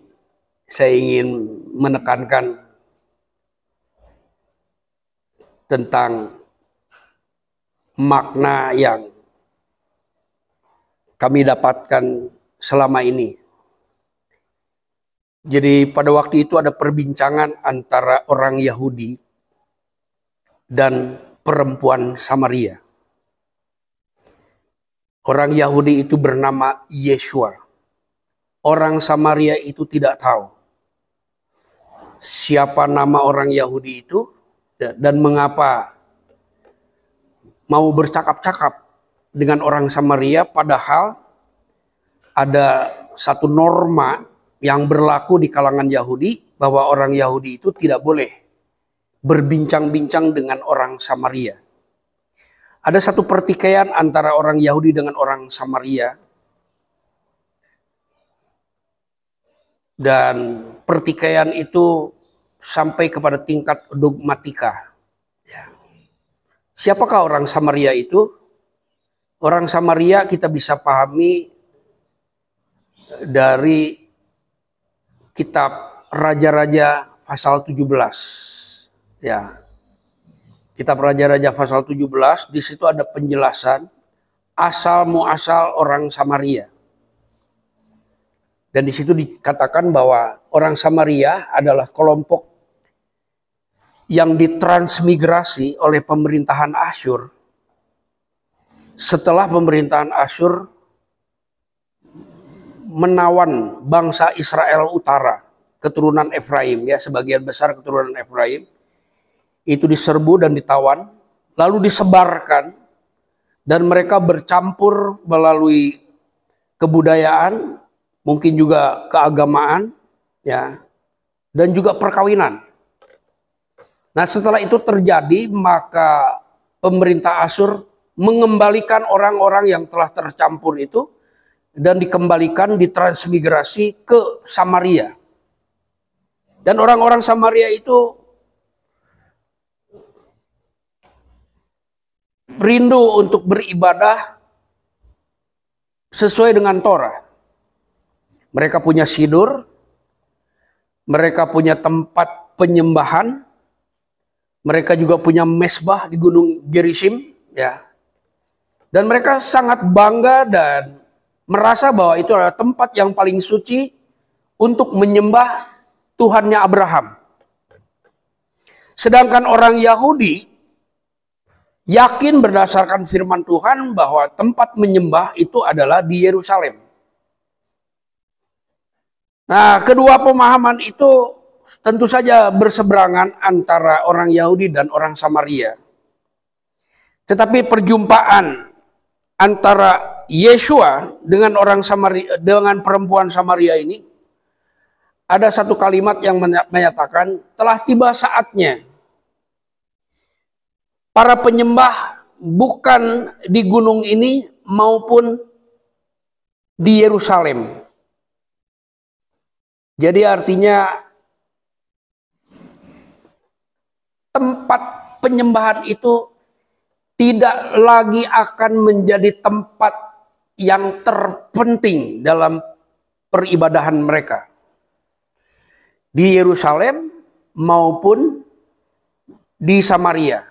saya ingin menekankan tentang makna yang kami dapatkan selama ini. Jadi pada waktu itu ada perbincangan antara orang Yahudi dan perempuan Samaria. Orang Yahudi itu bernama Yeshua. Orang Samaria itu tidak tahu siapa nama orang Yahudi itu dan mengapa mau bercakap-cakap dengan orang Samaria, padahal ada satu norma yang berlaku di kalangan Yahudi bahwa orang Yahudi itu tidak boleh berbincang-bincang dengan orang Samaria. Ada satu pertikaian antara orang Yahudi dengan orang Samaria, dan pertikaian itu sampai kepada tingkat dogmatika. Siapakah orang Samaria itu? Orang Samaria kita bisa pahami dari kitab Raja-Raja pasal 17. Ya. Kitab Raja-Raja pasal 17, di situ ada penjelasan asal muasal orang Samaria. Dan di situ dikatakan bahwa orang Samaria adalah kelompok yang ditransmigrasi oleh pemerintahan Asyur. Setelah pemerintahan Asyur menawan bangsa Israel Utara, keturunan Efraim, ya, sebagian besar keturunan Efraim itu diserbu dan ditawan, lalu disebarkan, dan mereka bercampur melalui kebudayaan, mungkin juga keagamaan, ya, dan juga perkawinan. Nah, setelah itu terjadi, maka pemerintah Asyur mengembalikan orang-orang yang telah tercampur itu dan dikembalikan, ditransmigrasi ke Samaria. Dan orang-orang Samaria itu rindu untuk beribadah sesuai dengan Torah. Mereka punya sidur, mereka punya tempat penyembahan, mereka juga punya mesbah di Gunung Gerizim, ya. Dan mereka sangat bangga dan merasa bahwa itu adalah tempat yang paling suci untuk menyembah Tuhannya Abraham. Sedangkan orang Yahudi yakin berdasarkan firman Tuhan bahwa tempat menyembah itu adalah di Yerusalem. Nah, kedua pemahaman itu tentu saja berseberangan antara orang Yahudi dan orang Samaria. Tetapi perjumpaan antara Yeshua dengan orang Samaria, dengan perempuan Samaria ini, ada satu kalimat yang menyatakan telah tiba saatnya para penyembah bukan di gunung ini maupun di Yerusalem. Jadi artinya tempat penyembahan itu tidak lagi akan menjadi tempat yang terpenting dalam peribadahan mereka di Yerusalem maupun di Samaria.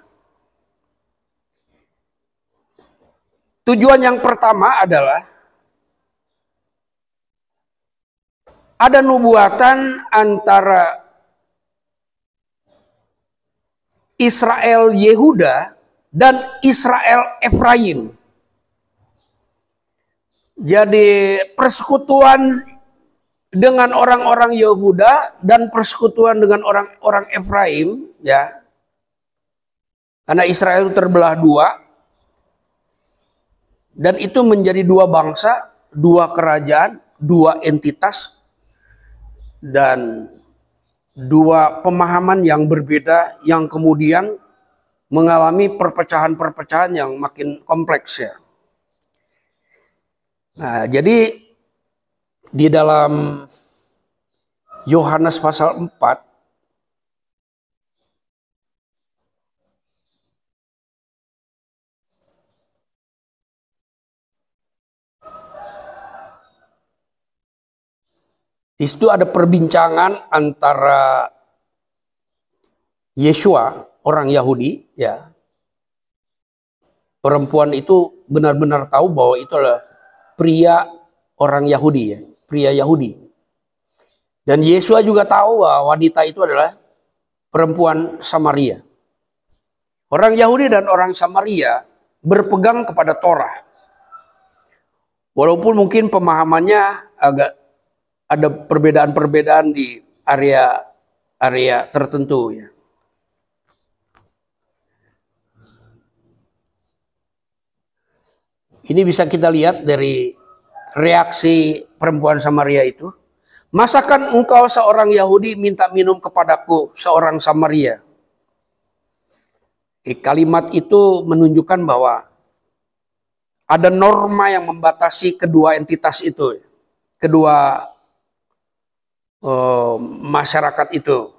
Tujuan yang pertama adalah ada nubuatan antara Israel Yehuda dan Israel Efraim. Jadi persekutuan dengan orang-orang Yehuda dan persekutuan dengan orang-orang Efraim, ya. Karena Israel itu terbelah dua, dan itu menjadi dua bangsa, dua kerajaan, dua entitas, dan dua pemahaman yang berbeda yang kemudian mengalami perpecahan-perpecahan yang makin kompleks, ya. Nah, jadi di dalam Yohanes pasal 4 Di situ ada perbincangan antara Yeshua, orang Yahudi, ya. Perempuan itu benar-benar tahu bahwa itu adalah pria orang Yahudi, ya, pria Yahudi. Dan Yeshua juga tahu bahwa wanita itu adalah perempuan Samaria. Orang Yahudi dan orang Samaria berpegang kepada Torah. Walaupun mungkin pemahamannya agak ada perbedaan-perbedaan di area tertentu, ya. Ini bisa kita lihat dari reaksi perempuan Samaria itu. Masakan engkau seorang Yahudi minta minum kepadaku seorang Samaria? Kalimat itu menunjukkan bahwa ada norma yang membatasi kedua entitas itu, kedua masyarakat itu.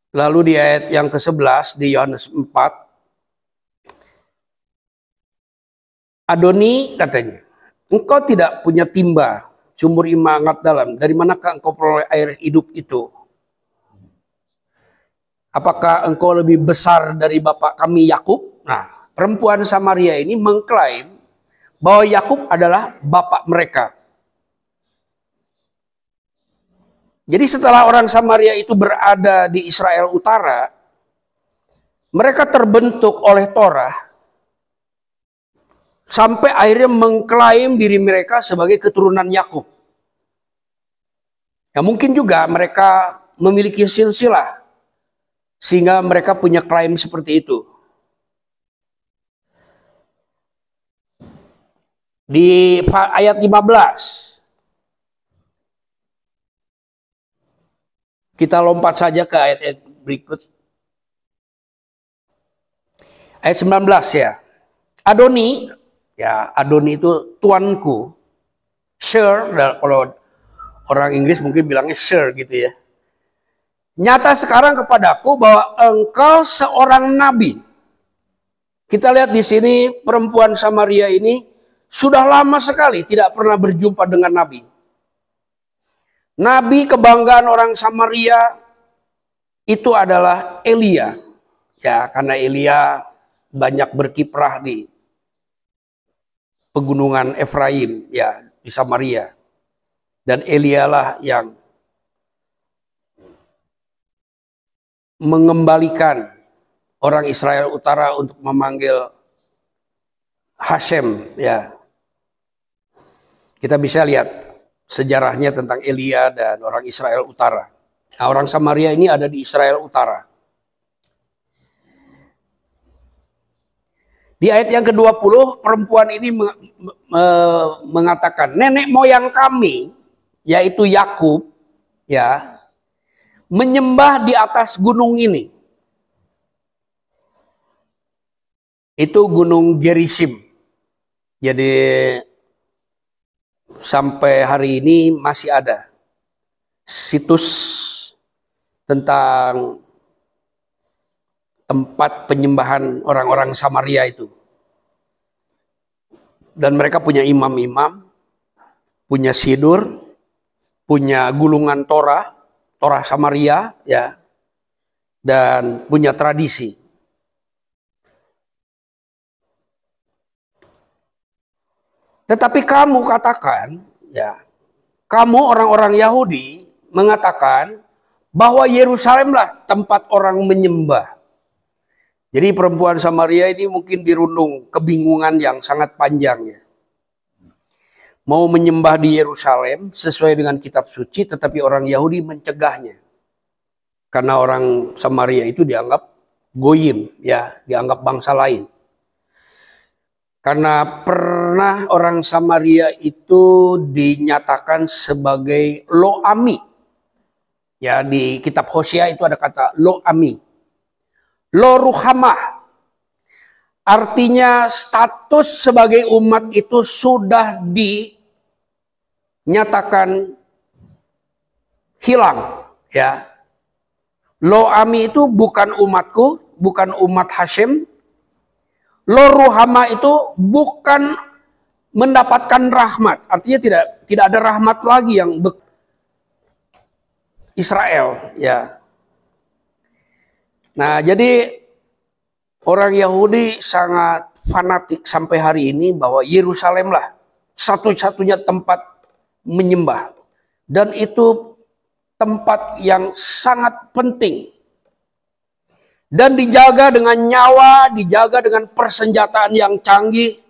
Lalu di ayat yang ke-11 di Yohanes 4, Adoni katanya, engkau tidak punya timba, sumur imangat dalam. Dari manakah engkau peroleh air hidup itu? Apakah engkau lebih besar dari bapak kami Yakub? Nah, perempuan Samaria ini mengklaim bahwa Yakub adalah bapak mereka. Jadi setelah orang Samaria itu berada di Israel Utara, mereka terbentuk oleh Torah sampai akhirnya mengklaim diri mereka sebagai keturunan Yakub. Ya, mungkin juga mereka memiliki silsilah sehingga mereka punya klaim seperti itu. Di ayat 15 kita lompat saja ke ayat berikut. Ayat 19 ya. Adoni, ya Adoni itu tuanku. Sir, kalau orang Inggris mungkin bilangnya sir gitu ya. Nyata sekarang kepadaku bahwa engkau seorang nabi. Kita lihat di sini perempuan Samaria ini sudah lama sekali tidak pernah berjumpa dengan nabi. Nabi kebanggaan orang Samaria itu adalah Elia. Ya, karena Elia banyak berkiprah di pegunungan Efraim, ya, di Samaria. Dan Elia lah yang mengembalikan orang Israel Utara untuk memanggil Hashem, ya. Kita bisa lihat sejarahnya tentang Elia dan orang Israel Utara. Nah, orang Samaria ini ada di Israel Utara. Di ayat yang ke-20 perempuan ini mengatakan, nenek moyang kami, yaitu Yakub, ya, menyembah di atas gunung ini. Itu gunung Gerizim. Jadi sampai hari ini masih ada situs tentang tempat penyembahan orang-orang Samaria itu. Dan mereka punya imam-imam, punya sidur, punya gulungan Torah Samaria, ya, dan punya tradisi. Tetapi kamu katakan, ya, kamu orang-orang Yahudi mengatakan bahwa Yerusalemlah tempat orang menyembah. Jadi perempuan Samaria ini mungkin dirundung kebingungan yang sangat panjang, ya. Mau menyembah di Yerusalem sesuai dengan kitab suci, tetapi orang Yahudi mencegahnya. Karena orang Samaria itu dianggap goyim, ya, dianggap bangsa lain. Karena pernah orang Samaria itu dinyatakan sebagai Lo-ami. Ya, di kitab Hosea itu ada kata Lo-ami. Lo-ruhamah. Artinya status sebagai umat itu sudah dinyatakan hilang. Ya. Lo-ami itu bukan umatku, bukan umat Hashem. Lo ruhama itu bukan mendapatkan rahmat. Artinya tidak ada rahmat lagi yang Israel, ya. Nah, jadi orang Yahudi sangat fanatik sampai hari ini bahwa Yerusalem lah satu-satunya tempat menyembah. Dan itu tempat yang sangat penting. Dan dijaga dengan nyawa, dijaga dengan persenjataan yang canggih.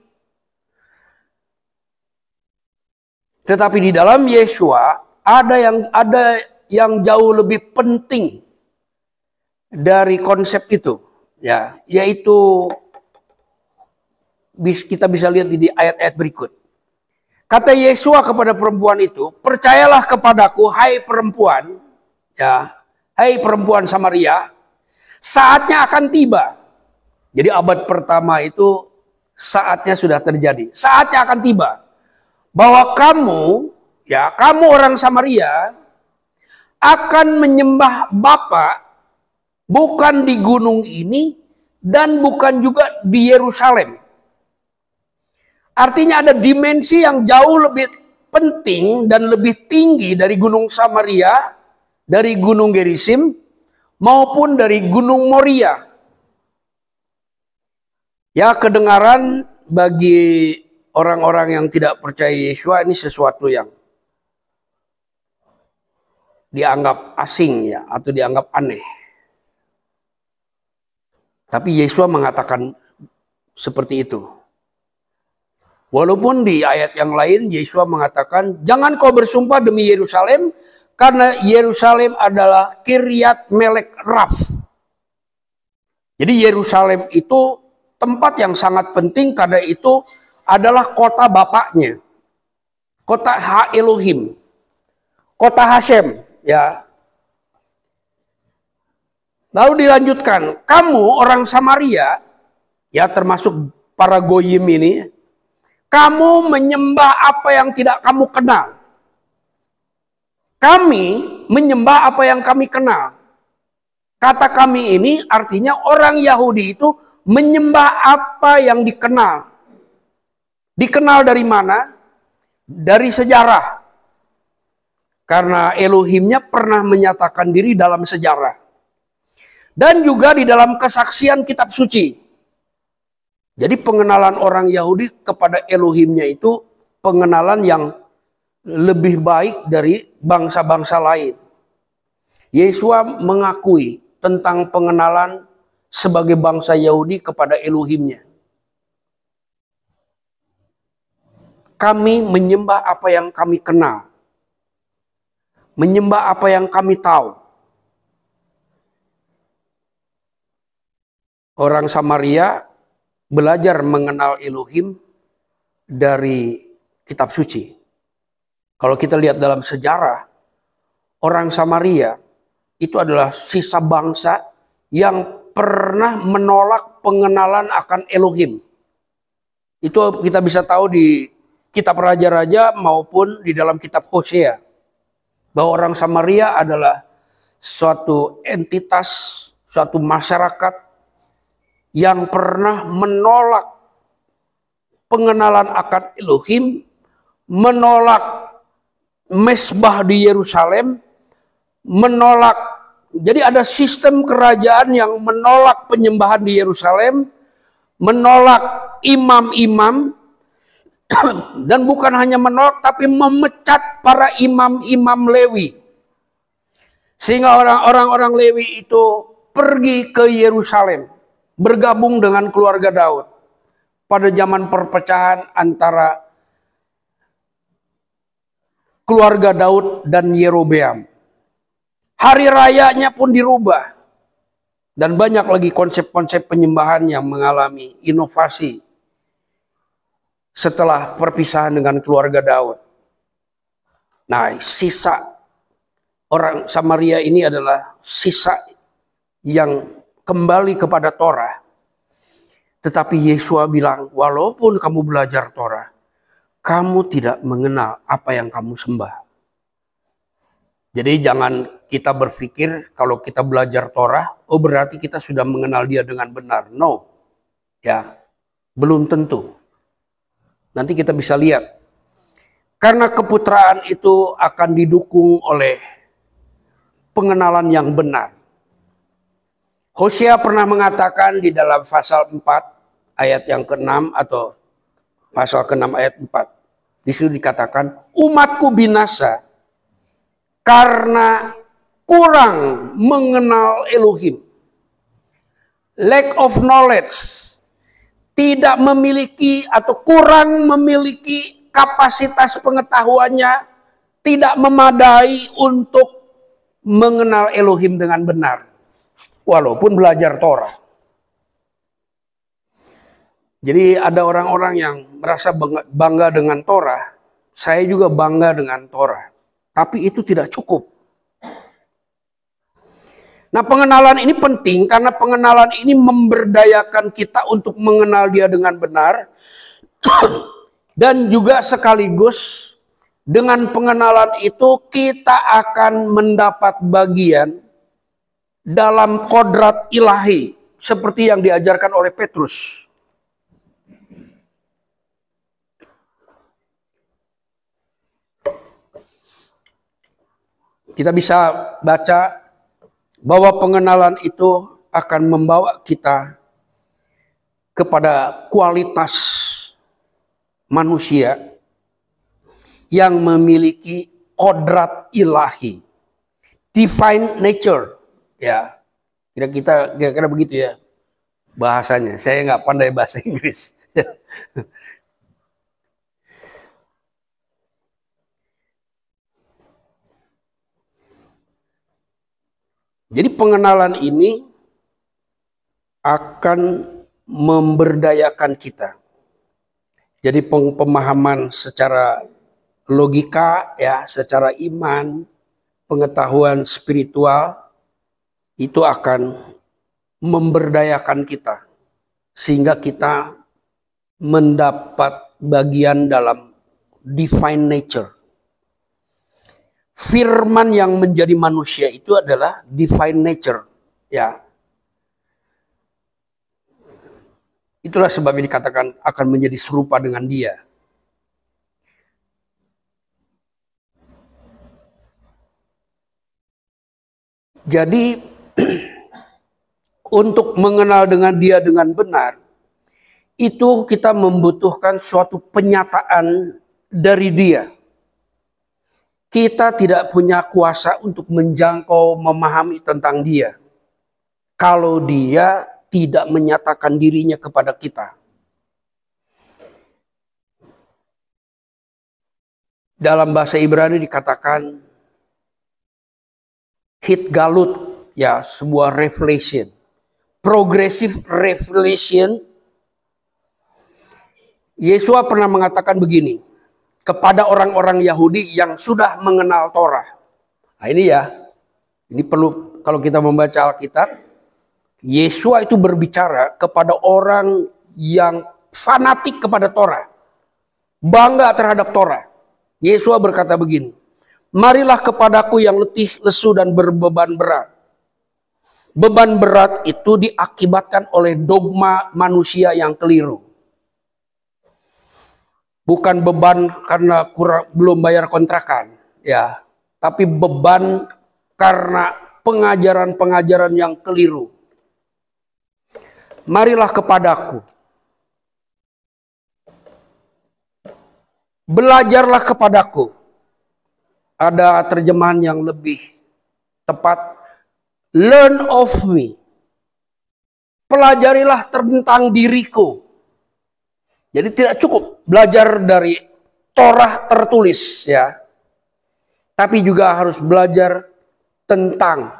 Tetapi di dalam Yesua ada yang jauh lebih penting dari konsep itu, ya, yaitu kita bisa lihat di ayat-ayat berikut. Kata Yesua kepada perempuan itu, "Percayalah kepadaku, hai perempuan, ya, hai perempuan Samaria, saatnya akan tiba." Jadi abad pertama itu saatnya sudah terjadi. Saatnya akan tiba bahwa kamu, ya, kamu orang Samaria akan menyembah Bapa bukan di gunung ini dan bukan juga di Yerusalem. Artinya ada dimensi yang jauh lebih penting dan lebih tinggi dari gunung Samaria, dari gunung Gerizim, maupun dari gunung Moria. Ya, kedengaran bagi orang-orang yang tidak percaya Yesua ini sesuatu yang dianggap asing, ya, atau dianggap aneh. Tapi Yesua mengatakan seperti itu. Walaupun di ayat yang lain Yesua mengatakan, "Jangan kau bersumpah demi Yerusalem, karena Yerusalem adalah Kiryat Melek Raf." Jadi Yerusalem itu tempat yang sangat penting karena itu adalah kota bapaknya. Kota Ha Elohim. Kota Hashem, ya. Lalu dilanjutkan, "Kamu orang Samaria, ya, termasuk para goyim ini, kamu menyembah apa yang tidak kamu kenal. Kami menyembah apa yang kami kenal." Kata kami ini artinya orang Yahudi itu menyembah apa yang dikenal. Dikenal dari mana? Dari sejarah. Karena Elohimnya pernah menyatakan diri dalam sejarah. Dan juga di dalam kesaksian kitab suci. Jadi pengenalan orang Yahudi kepada Elohimnya itu pengenalan yang lebih baik dari bangsa-bangsa lain. Yesua mengakui tentang pengenalan sebagai bangsa Yahudi kepada Elohimnya. Kami menyembah apa yang kami kenal. Menyembah apa yang kami tahu. Orang Samaria belajar mengenal Elohim dari kitab suci. Kalau kita lihat dalam sejarah, orang Samaria itu adalah sisa bangsa yang pernah menolak pengenalan akan Elohim. Itu kita bisa tahu di kitab Raja-Raja maupun di dalam kitab Hosea. Bahwa orang Samaria adalah suatu entitas, suatu masyarakat yang pernah menolak pengenalan akan Elohim, menolak mesbah di Yerusalem, menolak. Jadi ada sistem kerajaan yang menolak penyembahan di Yerusalem, menolak imam-imam, dan bukan hanya menolak tapi memecat para imam-imam Lewi. Sehingga orang-orang Lewi itu pergi ke Yerusalem, bergabung dengan keluarga Daud pada zaman perpecahan antara keluarga Daud dan Yerobeam. Hari rayanya pun dirubah. Dan banyak lagi konsep-konsep penyembahan yang mengalami inovasi setelah perpisahan dengan keluarga Daud. Nah, sisa orang Samaria ini adalah sisa yang kembali kepada Torah. Tetapi Yesua bilang, walaupun kamu belajar Torah, kamu tidak mengenal apa yang kamu sembah. Jadi jangan kita berpikir kalau kita belajar Torah, oh berarti kita sudah mengenal dia dengan benar. No. Ya. Belum tentu. Nanti kita bisa lihat. Karena keputraan itu akan didukung oleh pengenalan yang benar. Hosea pernah mengatakan di dalam pasal 4 ayat yang ke-6 atau pasal ke-6 ayat 4. Di situ dikatakan, umatku binasa karena kurang mengenal Elohim. Lack of knowledge. Tidak memiliki atau kurang memiliki kapasitas pengetahuannya. Tidak memadai untuk mengenal Elohim dengan benar. Walaupun belajar Torah. Jadi ada orang-orang yang merasa bangga dengan Torah. Saya juga bangga dengan Torah. Tapi itu tidak cukup. Nah, pengenalan ini penting karena pengenalan ini memberdayakan kita untuk mengenal Dia dengan benar. Dan juga sekaligus dengan pengenalan itu kita akan mendapat bagian dalam kodrat ilahi seperti yang diajarkan oleh Petrus. Kita bisa baca bahwa pengenalan itu akan membawa kita kepada kualitas manusia yang memiliki kodrat ilahi, divine nature. Ya, kira-kira begitu ya bahasanya. Saya nggak pandai bahasa Inggris. Jadi pengenalan ini akan memberdayakan kita. Jadi pemahaman secara logika, ya, secara iman, pengetahuan spiritual itu akan memberdayakan kita sehingga kita mendapat bagian dalam divine nature. Firman yang menjadi manusia itu adalah divine nature, ya. Itulah sebabnya dikatakan akan menjadi serupa dengan Dia. Jadi untuk mengenal dengan Dia dengan benar, itu kita membutuhkan suatu penyataan dari Dia. Kita tidak punya kuasa untuk menjangkau, memahami tentang Dia, kalau Dia tidak menyatakan dirinya kepada kita. Dalam bahasa Ibrani dikatakan hitgalut, ya, sebuah revelation. Progressive revelation. Yesua pernah mengatakan begini kepada orang-orang Yahudi yang sudah mengenal Torah. Nah ini ya, ini perlu kalau kita membaca Alkitab. Yesua itu berbicara kepada orang yang fanatik kepada Torah. Bangga terhadap Torah. Yesua berkata begini, marilah kepadaku yang letih, lesu, dan berbeban berat. Beban berat itu diakibatkan oleh dogma manusia yang keliru. Bukan beban karena belum bayar kontrakan, ya, tapi beban karena pengajaran-pengajaran yang keliru. Marilah kepadaku. Belajarlah kepadaku. Ada terjemahan yang lebih tepat. Learn of me. Pelajarilah tentang diriku. Jadi tidak cukup belajar dari Torah tertulis, ya. Tapi juga harus belajar tentang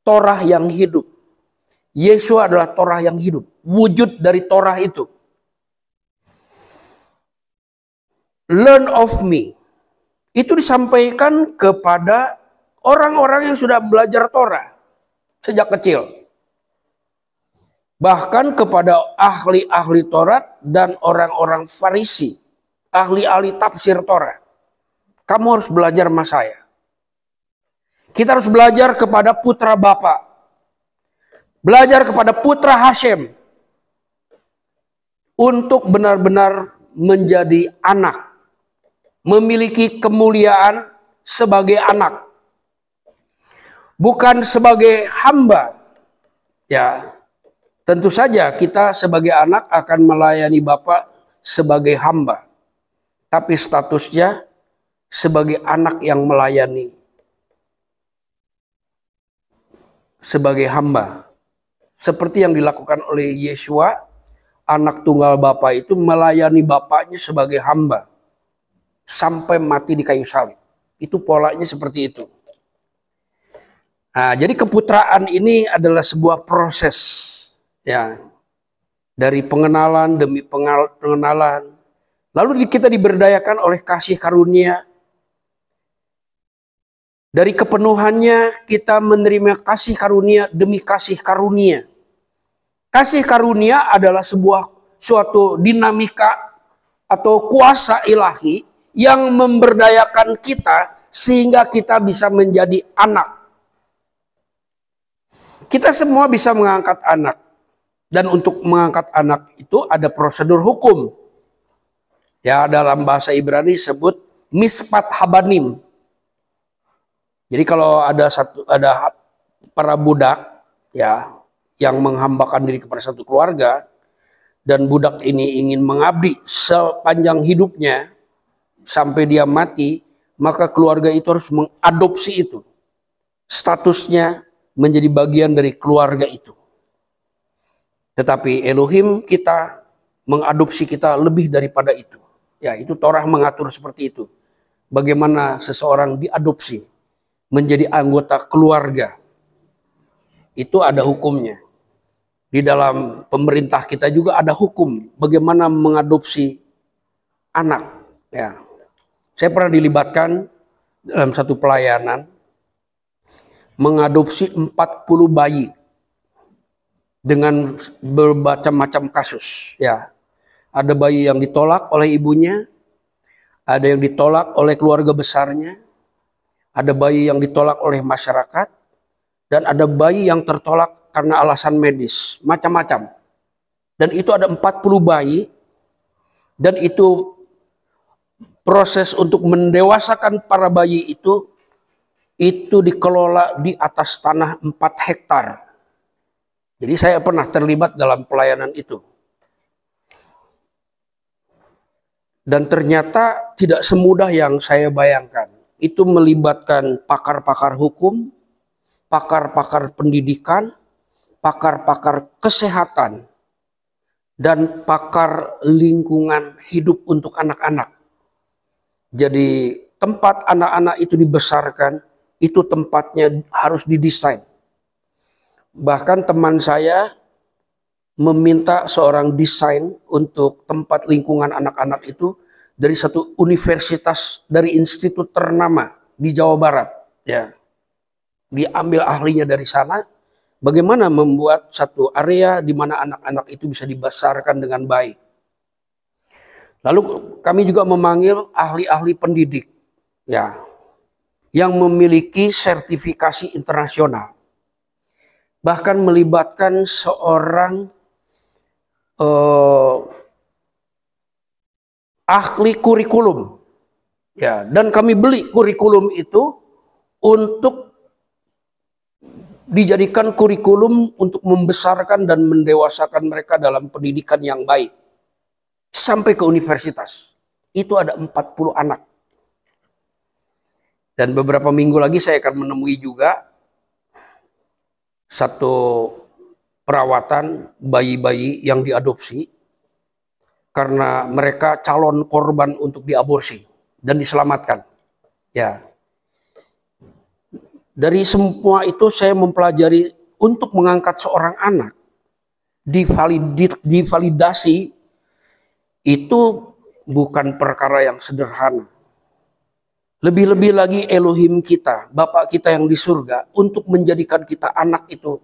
Torah yang hidup. Yesus adalah Torah yang hidup. Wujud dari Torah itu. Learn of me. Itu disampaikan kepada orang-orang yang sudah belajar Torah sejak kecil. Bahkan kepada ahli-ahli Taurat dan orang-orang Farisi, ahli-ahli tafsir Torah. Kamu harus belajar sama saya. Kita harus belajar kepada putra Bapa. Belajar kepada putra Hashem. untuk benar-benar menjadi anak, memiliki kemuliaan sebagai anak, bukan sebagai hamba. Ya, tentu saja kita sebagai anak akan melayani Bapa sebagai hamba, tapi statusnya sebagai anak yang melayani sebagai hamba. Seperti yang dilakukan oleh Yesua, anak tunggal Bapa itu melayani bapaknya sebagai hamba sampai mati di kayu salib. Itu polanya seperti itu. Nah, jadi keputraan ini adalah sebuah proses, ya, dari pengenalan demi pengenalan. Lalu kita diberdayakan oleh kasih karunia. Dari kepenuhannya kita menerima kasih karunia demi kasih karunia. Kasih karunia adalah suatu dinamika atau kuasa ilahi yang memberdayakan kita sehingga kita bisa menjadi anak. Kita semua bisa mengangkat anak. Dan untuk mengangkat anak itu ada prosedur hukum. Ya, dalam bahasa Ibrani disebut mispat habanim. Jadi kalau ada para budak, ya, yang menghambakan diri kepada satu keluarga, dan budak ini ingin mengabdi sepanjang hidupnya sampai dia mati, maka keluarga itu harus mengadopsi itu. Statusnya menjadi bagian dari keluarga itu. Tetapi Elohim kita mengadopsi kita lebih daripada itu. Ya, itu Torah mengatur seperti itu. Bagaimana seseorang diadopsi menjadi anggota keluarga. Itu ada hukumnya. Di dalam pemerintah kita juga ada hukum bagaimana mengadopsi anak. Ya. Saya pernah dilibatkan dalam satu pelayanan mengadopsi 40 bayi dengan bermacam-macam kasus. Ya. Ada bayi yang ditolak oleh ibunya, ada yang ditolak oleh keluarga besarnya, ada bayi yang ditolak oleh masyarakat, dan ada bayi yang tertolak karena alasan medis, macam-macam. Dan itu ada 40 bayi, dan itu proses untuk mendewasakan para bayi itu dikelola di atas tanah 4 hektar. Jadi saya pernah terlibat dalam pelayanan itu. Dan ternyata tidak semudah yang saya bayangkan. Itu melibatkan pakar-pakar hukum, pakar-pakar pendidikan, pakar-pakar kesehatan, dan pakar lingkungan hidup untuk anak-anak. Jadi tempat anak-anak itu dibesarkan, itu tempatnya harus didesain. Bahkan teman saya meminta seorang desain untuk tempat lingkungan anak-anak itu dari satu universitas, dari institut ternama di Jawa Barat. Ya, diambil ahlinya dari sana. Bagaimana membuat satu area di mana anak-anak itu bisa dibesarkan dengan baik. Lalu kami juga memanggil ahli-ahli pendidik, ya, yang memiliki sertifikasi internasional. Bahkan melibatkan seorang ahli kurikulum, ya, dan kami beli kurikulum itu untuk dijadikan kurikulum untuk membesarkan dan mendewasakan mereka dalam pendidikan yang baik sampai ke universitas. Itu ada 40 anak. Dan beberapa minggu lagi saya akan menemui juga satu perawatan bayi-bayi yang diadopsi karena mereka calon korban untuk diaborsi dan diselamatkan. Ya. Dari semua itu saya mempelajari untuk mengangkat seorang anak divalidasi itu bukan perkara yang sederhana. Lebih-lebih lagi Elohim kita, Bapak kita yang di surga, untuk menjadikan kita anak itu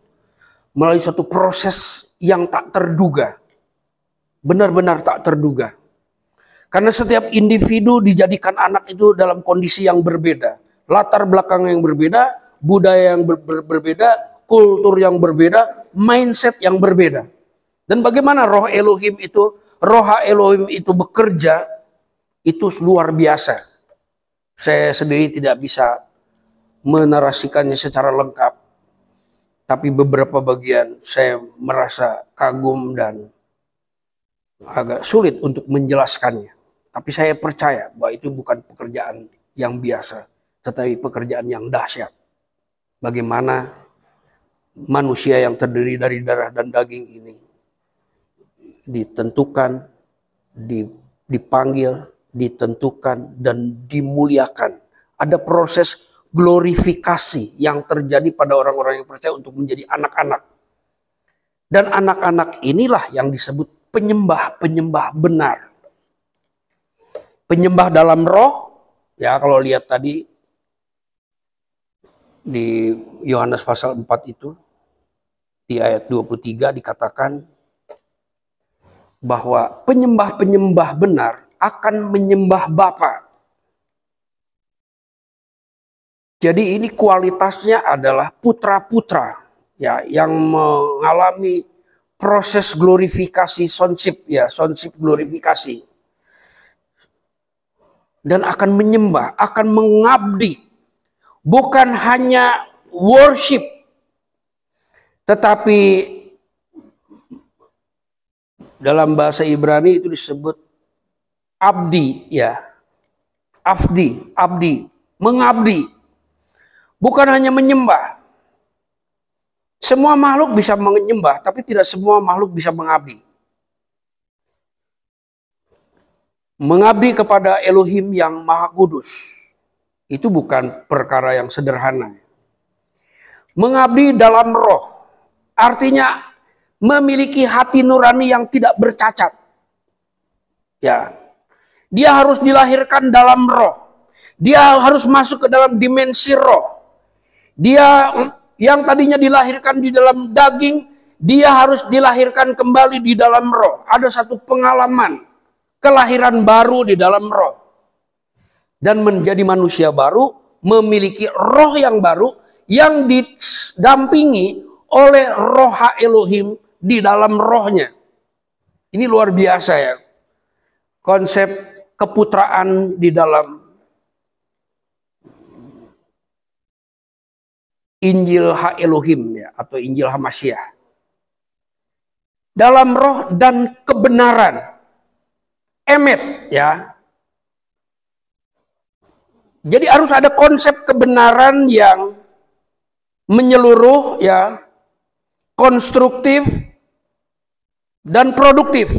melalui suatu proses yang tak terduga. Benar-benar tak terduga. Karena setiap individu dijadikan anak itu dalam kondisi yang berbeda. Latar belakang yang berbeda, budaya yang berbeda, kultur yang berbeda, mindset yang berbeda. Dan bagaimana roh Elohim itu bekerja, itu luar biasa. Saya sendiri tidak bisa menarasikannya secara lengkap. Tapi beberapa bagian saya merasa kagum dan agak sulit untuk menjelaskannya. Tapi saya percaya bahwa itu bukan pekerjaan yang biasa, tetapi pekerjaan yang dahsyat. Bagaimana manusia yang terdiri dari darah dan daging ini ditentukan, dipanggil, ditentukan, dan dimuliakan. Ada proses glorifikasi yang terjadi pada orang-orang yang percaya untuk menjadi anak-anak. Dan anak-anak inilah yang disebut penyembah-penyembah benar. Penyembah dalam roh, ya kalau lihat tadi di Yohanes pasal 4 itu, di ayat 23 dikatakan bahwa penyembah-penyembah benar akan menyembah Bapa. Jadi ini kualitasnya adalah putra-putra ya yang mengalami proses glorifikasi sonship ya, sonship glorifikasi. Dan akan menyembah, akan mengabdi. Bukan hanya worship, tetapi dalam bahasa Ibrani itu disebut abdi ya. Abdi, mengabdi. Bukan hanya menyembah. Semua makhluk bisa menyembah, tapi tidak semua makhluk bisa mengabdi. Mengabdi kepada Elohim yang Maha Kudus, itu bukan perkara yang sederhana. Mengabdi dalam roh, artinya memiliki hati nurani yang tidak bercacat. Ya, dia harus dilahirkan dalam roh. Dia harus masuk ke dalam dimensi roh. Dia yang tadinya dilahirkan di dalam daging, dia harus dilahirkan kembali di dalam roh. Ada satu pengalaman kelahiran baru di dalam roh. Dan menjadi manusia baru, memiliki roh yang baru yang didampingi oleh roh Elohim di dalam rohnya. Ini luar biasa ya. Konsep keputraan di dalam Injil Elohim ya, atau Injil Hamasyah. Dalam roh dan kebenaran. Emet ya. Jadi harus ada konsep kebenaran yang menyeluruh ya, konstruktif dan produktif.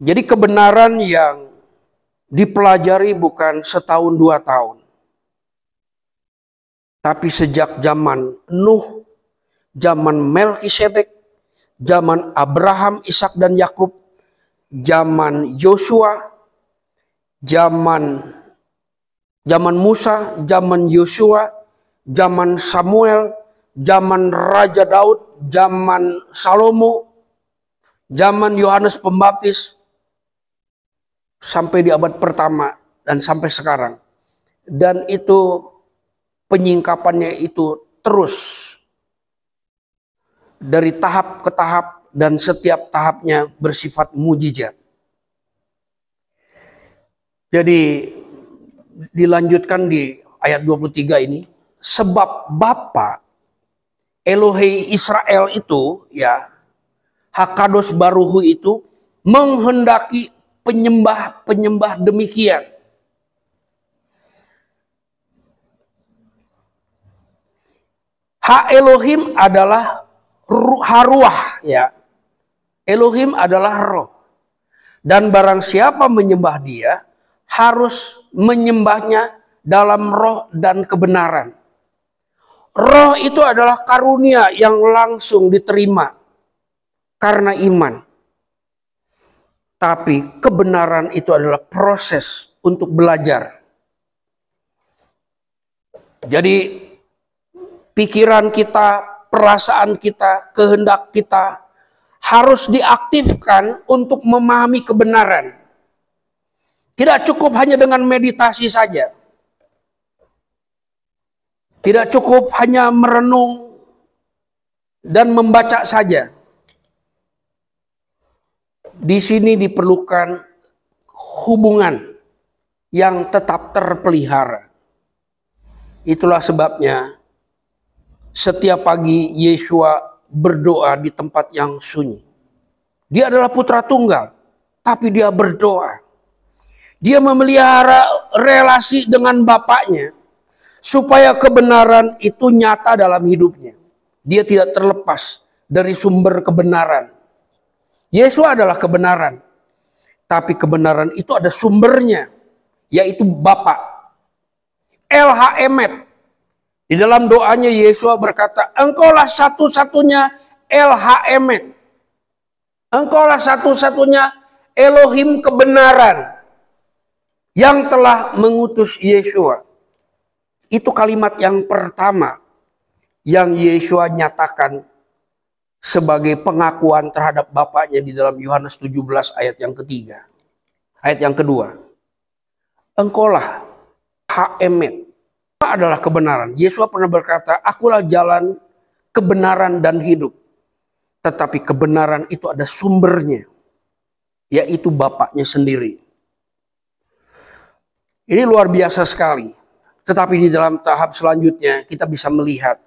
Jadi kebenaran yang dipelajari bukan setahun 2 tahun. Tapi sejak zaman Nuh, zaman Melkisedek, zaman Abraham, Ishak dan Yakub, zaman Yosua, zaman Musa, zaman Yosua, zaman Samuel, zaman Raja Daud, zaman Salomo, zaman Yohanes Pembaptis, sampai di abad pertama dan sampai sekarang. Dan itu penyingkapannya itu terus dari tahap ke tahap dan setiap tahapnya bersifat mujizat. Jadi dilanjutkan di ayat 23 ini, sebab Bapa Elohei Israel itu ya, Hakados Baruhu itu menghendaki penyembah-penyembah demikian. Elohim adalah haruah ya. Elohim adalah roh. Dan barang siapa menyembah dia harus menyembahnya dalam roh dan kebenaran. Roh itu adalah karunia yang langsung diterima karena iman. Tapi kebenaran itu adalah proses untuk belajar. Jadi pikiran kita, perasaan kita, kehendak kita harus diaktifkan untuk memahami kebenaran. Tidak cukup hanya dengan meditasi saja. Tidak cukup hanya merenung dan membaca saja. Di sini diperlukan hubungan yang tetap terpelihara. Itulah sebabnya setiap pagi Yesua berdoa di tempat yang sunyi. Dia adalah putra tunggal, tapi dia berdoa. Dia memelihara relasi dengan Bapaknya supaya kebenaran itu nyata dalam hidupnya. Dia tidak terlepas dari sumber kebenaran. Yesus adalah kebenaran. Tapi kebenaran itu ada sumbernya, yaitu Bapa. LH Emet. Di dalam doanya Yesus berkata, Engkaulah satu-satunya LH Emet. Engkaulah satu-satunya Elohim kebenaran yang telah mengutus Yesua. Itu kalimat yang pertama yang Yesua nyatakan sebagai pengakuan terhadap Bapaknya di dalam Yohanes 17 ayat yang ketiga. Ayat yang kedua. Engkaulah Emet. Apa adalah kebenaran? Yesus pernah berkata, akulah jalan, kebenaran dan hidup. Tetapi kebenaran itu ada sumbernya, yaitu Bapaknya sendiri. Ini luar biasa sekali. Tetapi di dalam tahap selanjutnya kita bisa melihat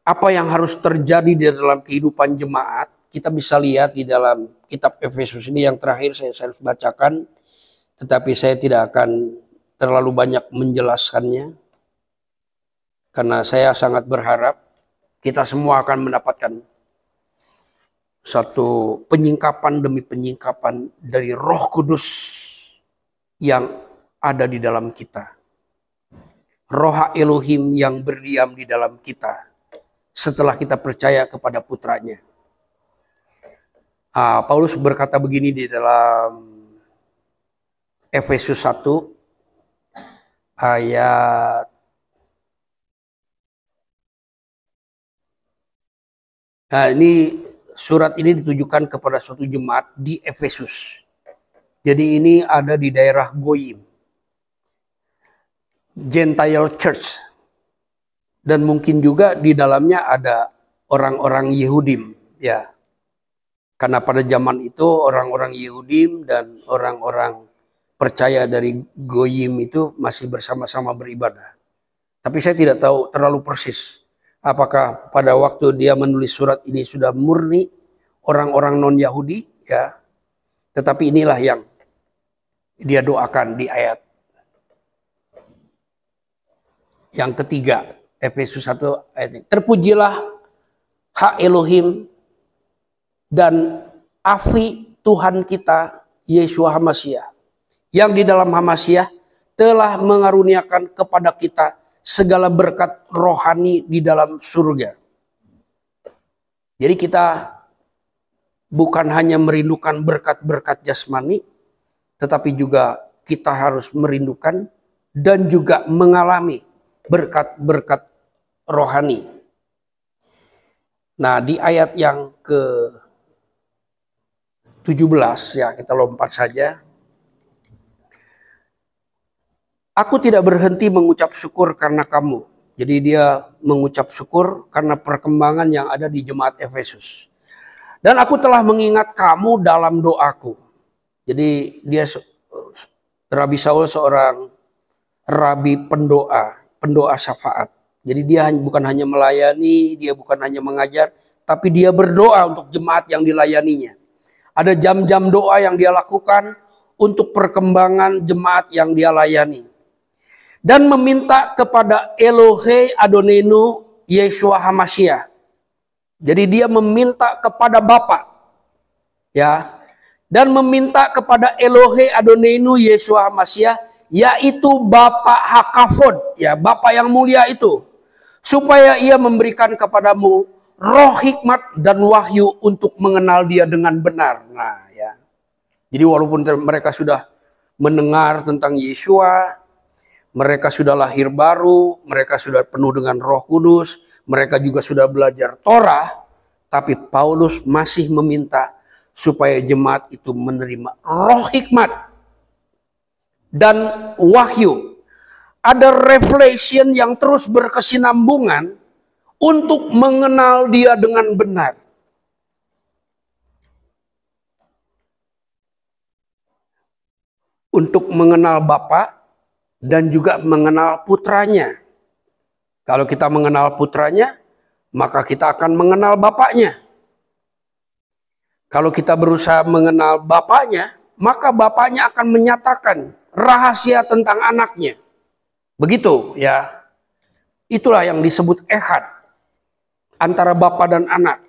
apa yang harus terjadi di dalam kehidupan jemaat. Kita bisa lihat di dalam kitab Efesus ini yang terakhir saya harus bacakan. Tetapi saya tidak akan terlalu banyak menjelaskannya. Karena saya sangat berharap kita semua akan mendapatkan satu penyingkapan demi penyingkapan dari Roh Kudus yang ada di dalam kita. Roh Elohim yang berdiam di dalam kita setelah kita percaya kepada putranya. Paulus berkata begini di dalam Efesus 1 ayat ini surat ini ditujukan kepada suatu jemaat di Efesus. Jadi ini ada di daerah Goyim, Gentile Church. Dan mungkin juga di dalamnya ada orang-orang Yehudim, ya. Karena pada zaman itu orang-orang Yehudim dan orang-orang percaya dari Goyim itu masih bersama-sama beribadah. Tapi saya tidak tahu terlalu persis apakah pada waktu dia menulis surat ini sudah murni orang-orang non-Yahudi, ya. Tetapi inilah yang dia doakan di ayat yang ketiga. Efesus 1 ayat ini. Terpujilah hak Elohim dan afi Tuhan kita Yeshua HaMashiach, yang di dalam HaMashiach telah mengaruniakan kepada kita segala berkat rohani di dalam surga. Jadi kita bukan hanya merindukan berkat-berkat jasmani, tetapi juga kita harus merindukan dan juga mengalami berkat-berkat rohani. Nah, di ayat yang ke-17 ya, kita lompat saja. Aku tidak berhenti mengucap syukur karena kamu. Jadi dia mengucap syukur karena perkembangan yang ada di jemaat Efesus. Dan aku telah mengingat kamu dalam doaku. Jadi dia Rabi Saul seorang rabi pendoa syafaat. Jadi dia bukan hanya melayani, dia bukan hanya mengajar, tapi dia berdoa untuk jemaat yang dilayaninya. Ada jam-jam doa yang dia lakukan untuk perkembangan jemaat yang dia layani. Dan meminta kepada Elohe Adonenu Yeshua HaMashiach. Jadi dia meminta kepada Bapa, ya. Dan meminta kepada Elohe Adonenu Yeshua HaMashiach, yaitu Bapa Hakavod, ya, Bapa yang mulia itu, supaya ia memberikan kepadamu roh hikmat dan wahyu untuk mengenal dia dengan benar. Nah, ya. Jadi walaupun mereka sudah mendengar tentang Yeshua, mereka sudah lahir baru, mereka sudah penuh dengan Roh Kudus, mereka juga sudah belajar Torah, tapi Paulus masih meminta supaya jemaat itu menerima roh hikmat dan wahyu. Ada revelation yang terus berkesinambungan untuk mengenal Dia dengan benar. Untuk mengenal Bapa dan juga mengenal putranya. Kalau kita mengenal putranya, maka kita akan mengenal Bapaknya. Kalau kita berusaha mengenal Bapaknya, maka Bapaknya akan menyatakan rahasia tentang anaknya. Begitu ya. Itulah yang disebut ehad antara Bapa dan anak.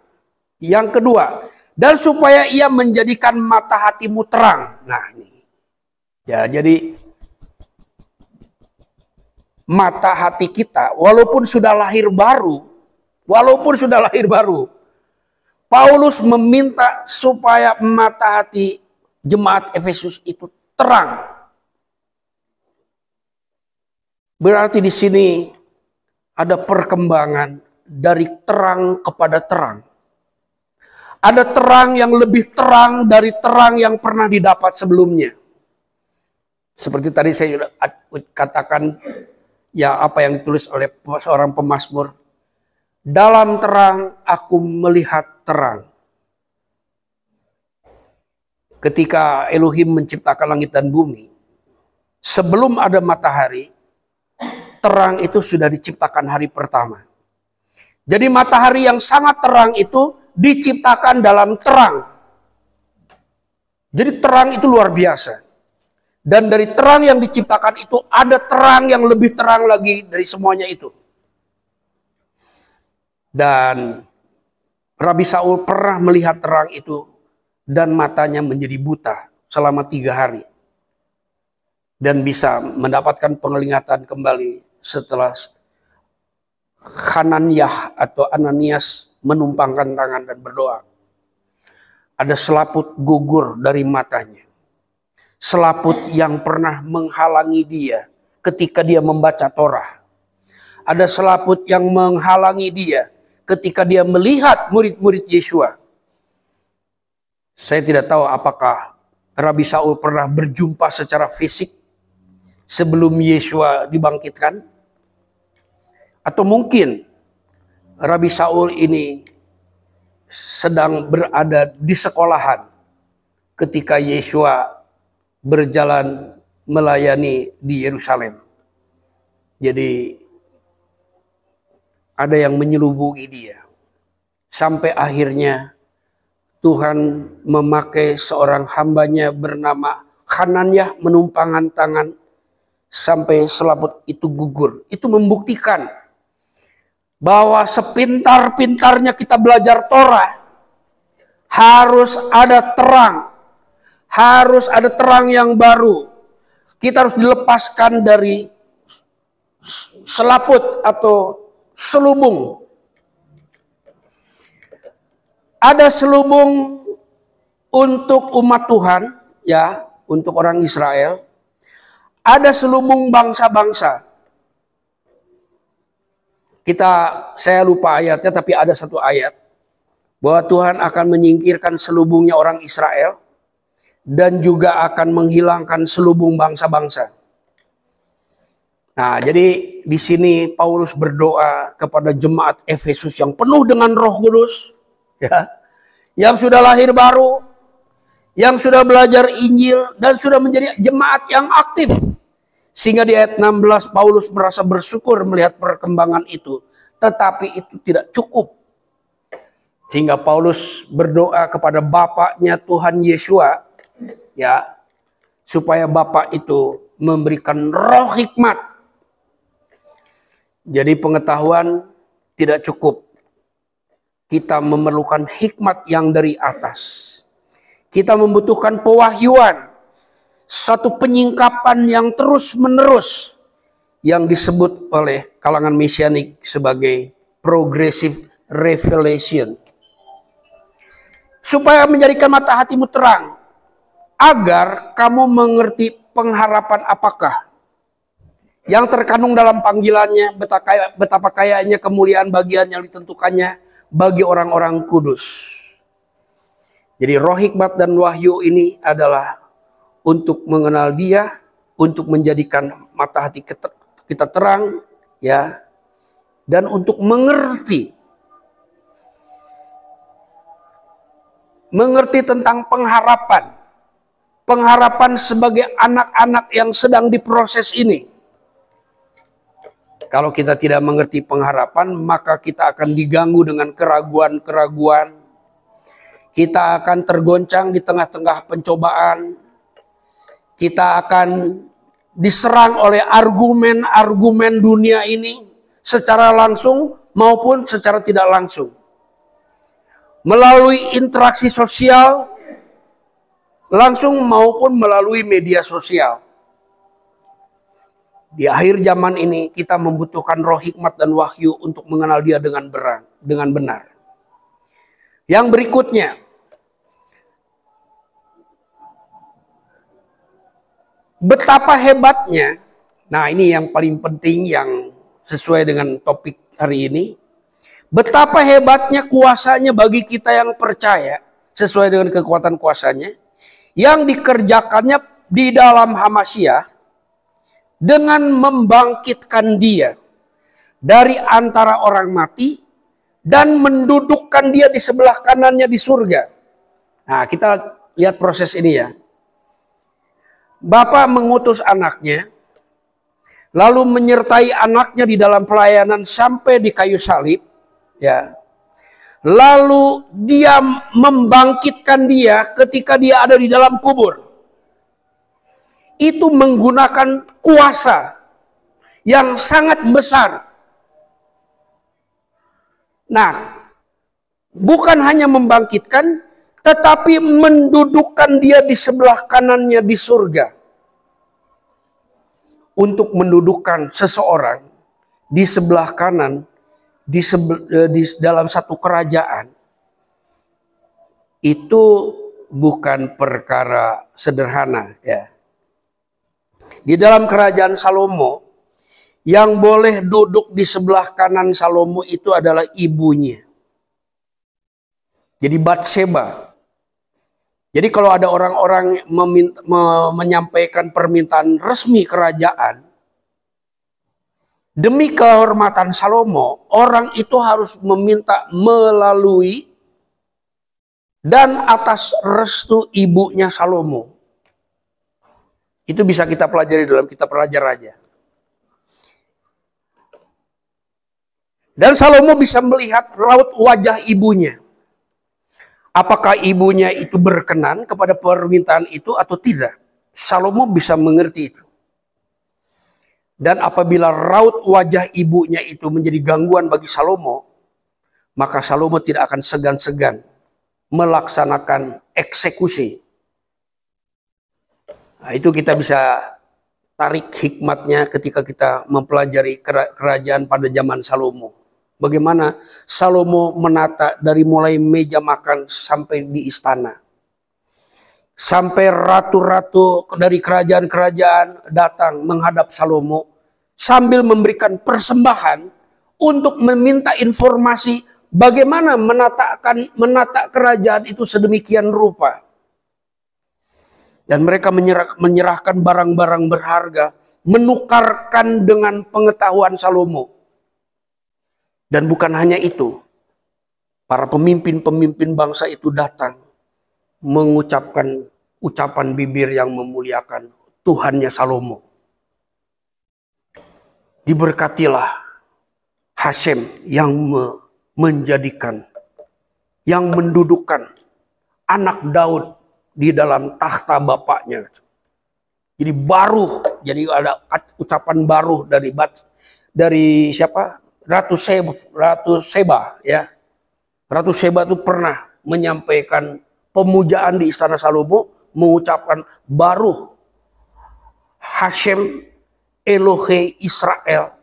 Yang kedua, dan supaya Ia menjadikan mata hatimu terang. Nah ini. Ya, jadi mata hati kita walaupun sudah lahir baru, Paulus meminta supaya mata hati jemaat Efesus itu terang. Berarti di sini ada perkembangan dari terang kepada terang. Ada terang yang lebih terang dari terang yang pernah didapat sebelumnya. Seperti tadi saya sudah katakan, ya apa yang ditulis oleh seorang pemazmur. Dalam terang aku melihat terang. Ketika Elohim menciptakan langit dan bumi, sebelum ada matahari, terang itu sudah diciptakan hari pertama. Jadi matahari yang sangat terang itu diciptakan dalam terang. Jadi terang itu luar biasa. Dan dari terang yang diciptakan itu ada terang yang lebih terang lagi dari semuanya itu. Dan Rabi Saul pernah melihat terang itu dan matanya menjadi buta selama 3 hari. Dan bisa mendapatkan penglihatan kembali setelah Hananiah atau Ananias menumpangkan tangan dan berdoa. Ada selaput gugur dari matanya. Selaput yang pernah menghalangi dia ketika dia membaca Torah. Ada selaput yang menghalangi dia ketika dia melihat murid-murid Yesua. Saya tidak tahu apakah Rabi Saul pernah berjumpa secara fisik sebelum Yesua dibangkitkan. Atau mungkin Rabi Saul ini sedang berada di sekolahan ketika Yesua berjalan melayani di Yerusalem. Jadi ada yang menyelubungi dia. Sampai akhirnya Tuhan memakai seorang hambanya bernama Hananiah menumpangkan tangan sampai selaput itu gugur. Itu membuktikan bahwa sepintar-pintarnya kita belajar Torah, harus ada terang. Harus ada terang yang baru. Kita harus dilepaskan dari selaput atau selubung. Ada selubung untuk umat Tuhan, ya, untuk orang Israel. Ada selubung bangsa-bangsa. Saya lupa ayatnya, tapi ada satu ayat bahwa Tuhan akan menyingkirkan selubungnya orang Israel dan juga akan menghilangkan selubung bangsa-bangsa. Nah, jadi di sini Paulus berdoa kepada jemaat Efesus yang penuh dengan Roh Kudus, ya, yang sudah lahir baru, yang sudah belajar Injil dan sudah menjadi jemaat yang aktif. Sehingga di ayat 16 Paulus merasa bersyukur melihat perkembangan itu, tetapi itu tidak cukup. Sehingga Paulus berdoa kepada Bapaknya Tuhan Yesua, ya, supaya Bapa itu memberikan roh hikmat. Jadi pengetahuan tidak cukup. Kita memerlukan hikmat yang dari atas. Kita membutuhkan pewahyuan, satu penyingkapan yang terus-menerus yang disebut oleh kalangan mesianik sebagai progressive revelation. Supaya menjadikan mata hatimu terang, agar kamu mengerti pengharapan apakah yang terkandung dalam panggilannya, betapa kayanya kemuliaan bagian yang ditentukannya bagi orang-orang kudus. Jadi roh hikmat dan wahyu ini adalah untuk mengenal Dia, untuk menjadikan mata hati kita terang, ya, dan untuk mengerti tentang pengharapan. Pengharapan sebagai anak-anak yang sedang diproses ini. Kalau kita tidak mengerti pengharapan, maka kita akan diganggu dengan keraguan-keraguan. Kita akan tergoncang di tengah-tengah pencobaan. Kita akan diserang oleh argumen-argumen dunia ini secara langsung maupun secara tidak langsung. Melalui interaksi sosial, langsung maupun melalui media sosial. Di akhir zaman ini kita membutuhkan roh hikmat dan wahyu untuk mengenal Dia dengan benar. Yang berikutnya, betapa hebatnya, nah ini yang paling penting yang sesuai dengan topik hari ini, betapa hebatnya kuasanya bagi kita yang percaya sesuai dengan kekuatan kuasanya, yang dikerjakannya di dalam Hamasyah dengan membangkitkan Dia dari antara orang mati dan mendudukkan Dia di sebelah kanannya di surga. Nah, kita lihat proses ini ya. Bapa mengutus anaknya, lalu menyertai anaknya di dalam pelayanan sampai di kayu salib, ya. Lalu Dia membangkitkan Dia ketika Dia ada di dalam kubur. Itu menggunakan kuasa yang sangat besar. Nah, bukan hanya membangkitkan, tetapi mendudukkan Dia di sebelah kanannya di surga. Untuk mendudukkan seseorang di sebelah kanan, di dalam satu kerajaan, itu bukan perkara sederhana, ya. Di dalam kerajaan Salomo, yang boleh duduk di sebelah kanan Salomo itu adalah ibunya. Jadi Batseba. Jadi kalau ada orang-orang menyampaikan permintaan resmi kerajaan, demi kehormatan Salomo, orang itu harus meminta melalui dan atas restu ibunya Salomo. Itu bisa kita pelajari dalam kitab Raja-Raja. Dan Salomo bisa melihat raut wajah ibunya. Apakah ibunya itu berkenan kepada permintaan itu atau tidak? Salomo bisa mengerti itu. Dan apabila raut wajah ibunya itu menjadi gangguan bagi Salomo, maka Salomo tidak akan segan-segan melaksanakan eksekusi. Nah, itu kita bisa tarik hikmatnya ketika kita mempelajari kerajaan pada zaman Salomo. Bagaimana Salomo menata dari mulai meja makan sampai di istana. Sampai ratu-ratu dari kerajaan-kerajaan datang menghadap Salomo sambil memberikan persembahan untuk meminta informasi bagaimana menata kerajaan itu sedemikian rupa. Dan mereka menyerahkan barang-barang berharga, menukarkan dengan pengetahuan Salomo. Dan bukan hanya itu, para pemimpin-pemimpin bangsa itu datang mengucapkan ucapan bibir yang memuliakan Tuhannya Salomo. Diberkatilah Hasem yang menjadikan, yang mendudukkan anak Daud di dalam tahta bapaknya. Jadi baru, jadi ada ucapan baru dari siapa? Ratu Seba, ya. Ratu Seba itu pernah menyampaikan pemujaan di istana Salomo, mengucapkan baru Hasem Elohe Israel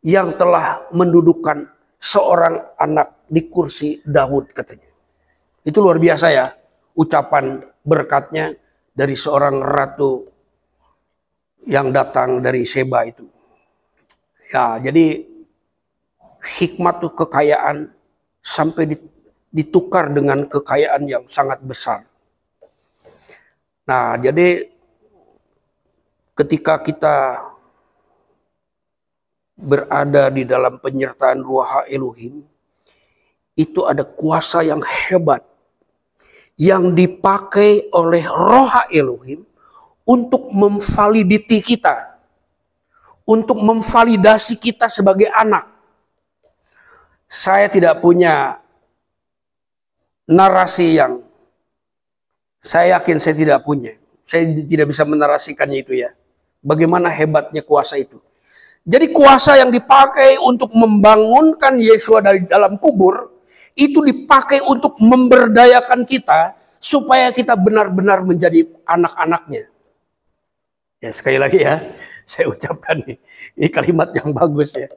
yang telah mendudukkan seorang anak di kursi Daud, katanya. Itu luar biasa ya, ucapan berkatnya dari seorang ratu yang datang dari Seba itu. Ya, jadi hikmat itu kekayaan sampai ditukar dengan kekayaan yang sangat besar. Nah, jadi ketika kita berada di dalam penyertaan Ruach Elohim, itu ada kuasa yang hebat yang dipakai oleh Roh Elohim untuk memvaliditi kita, untuk memvalidasi kita sebagai anak. Saya tidak punya narasi yang saya yakin saya tidak punya. Saya tidak bisa menarasikannya itu ya. Bagaimana hebatnya kuasa itu. Jadi kuasa yang dipakai untuk membangunkan Yesua dari dalam kubur, itu dipakai untuk memberdayakan kita supaya kita benar-benar menjadi anak-anaknya. Ya sekali lagi ya, saya ucapkan ini kalimat yang bagus ya.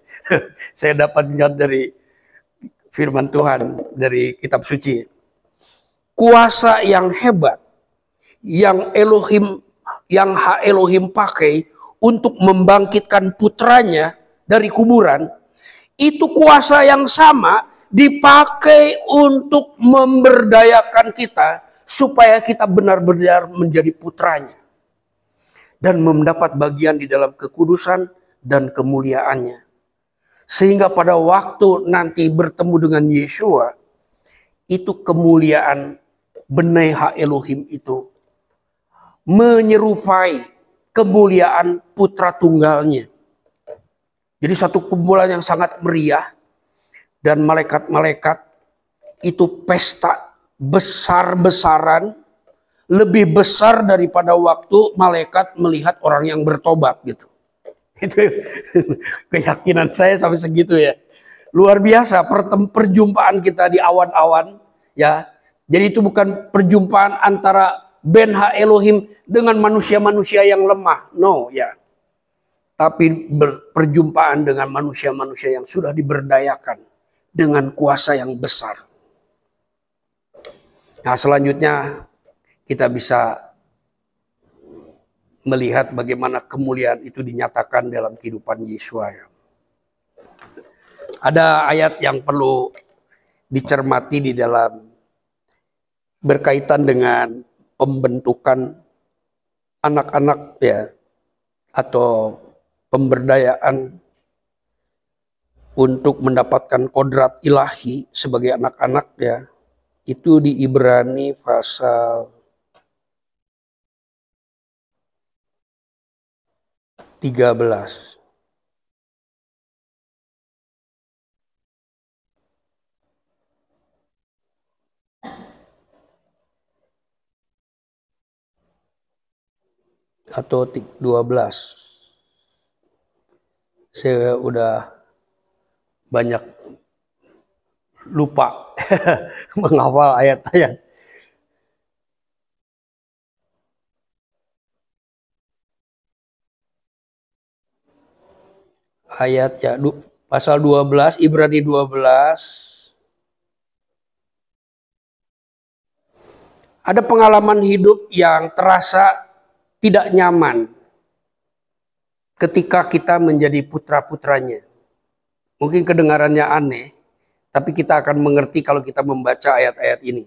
Saya dapatnya dari firman Tuhan, dari kitab suci. Kuasa yang hebat, yang Elohim pakai untuk membangkitkan putranya dari kuburan, itu kuasa yang sama dipakai untuk memberdayakan kita supaya kita benar-benar menjadi putranya dan mendapat bagian di dalam kekudusan dan kemuliaannya. Sehingga pada waktu nanti bertemu dengan Yesua, itu kemuliaan Benai Ha Elohim itu menyerupai kemuliaan putra tunggalnya. Jadi satu kumpulan yang sangat meriah, dan malaikat-malaikat itu pesta besar-besaran, lebih besar daripada waktu malaikat melihat orang yang bertobat gitu. Itu keyakinan saya sampai segitu ya. Luar biasa perjumpaan kita di awan-awan ya. Jadi itu bukan perjumpaan antara Ben Ha Elohim dengan manusia-manusia yang lemah. No ya. Tapi perjumpaan dengan manusia-manusia yang sudah diberdayakan dengan kuasa yang besar. Nah selanjutnya kita bisa melihat bagaimana kemuliaan itu dinyatakan dalam kehidupan Yesua. Ada ayat yang perlu dicermati di dalam berkaitan dengan pembentukan anak-anak ya, atau pemberdayaan untuk mendapatkan kodrat ilahi sebagai anak-anak ya. Itu di Ibrani pasal 13. Atau 12. Saya udah banyak lupa menghafal ayat-ayat. Ayat ya, pasal 12, Ibrani 12. Ada pengalaman hidup yang terasa tidak nyaman ketika kita menjadi putra-putranya. Mungkin kedengarannya aneh, tapi kita akan mengerti kalau kita membaca ayat-ayat ini.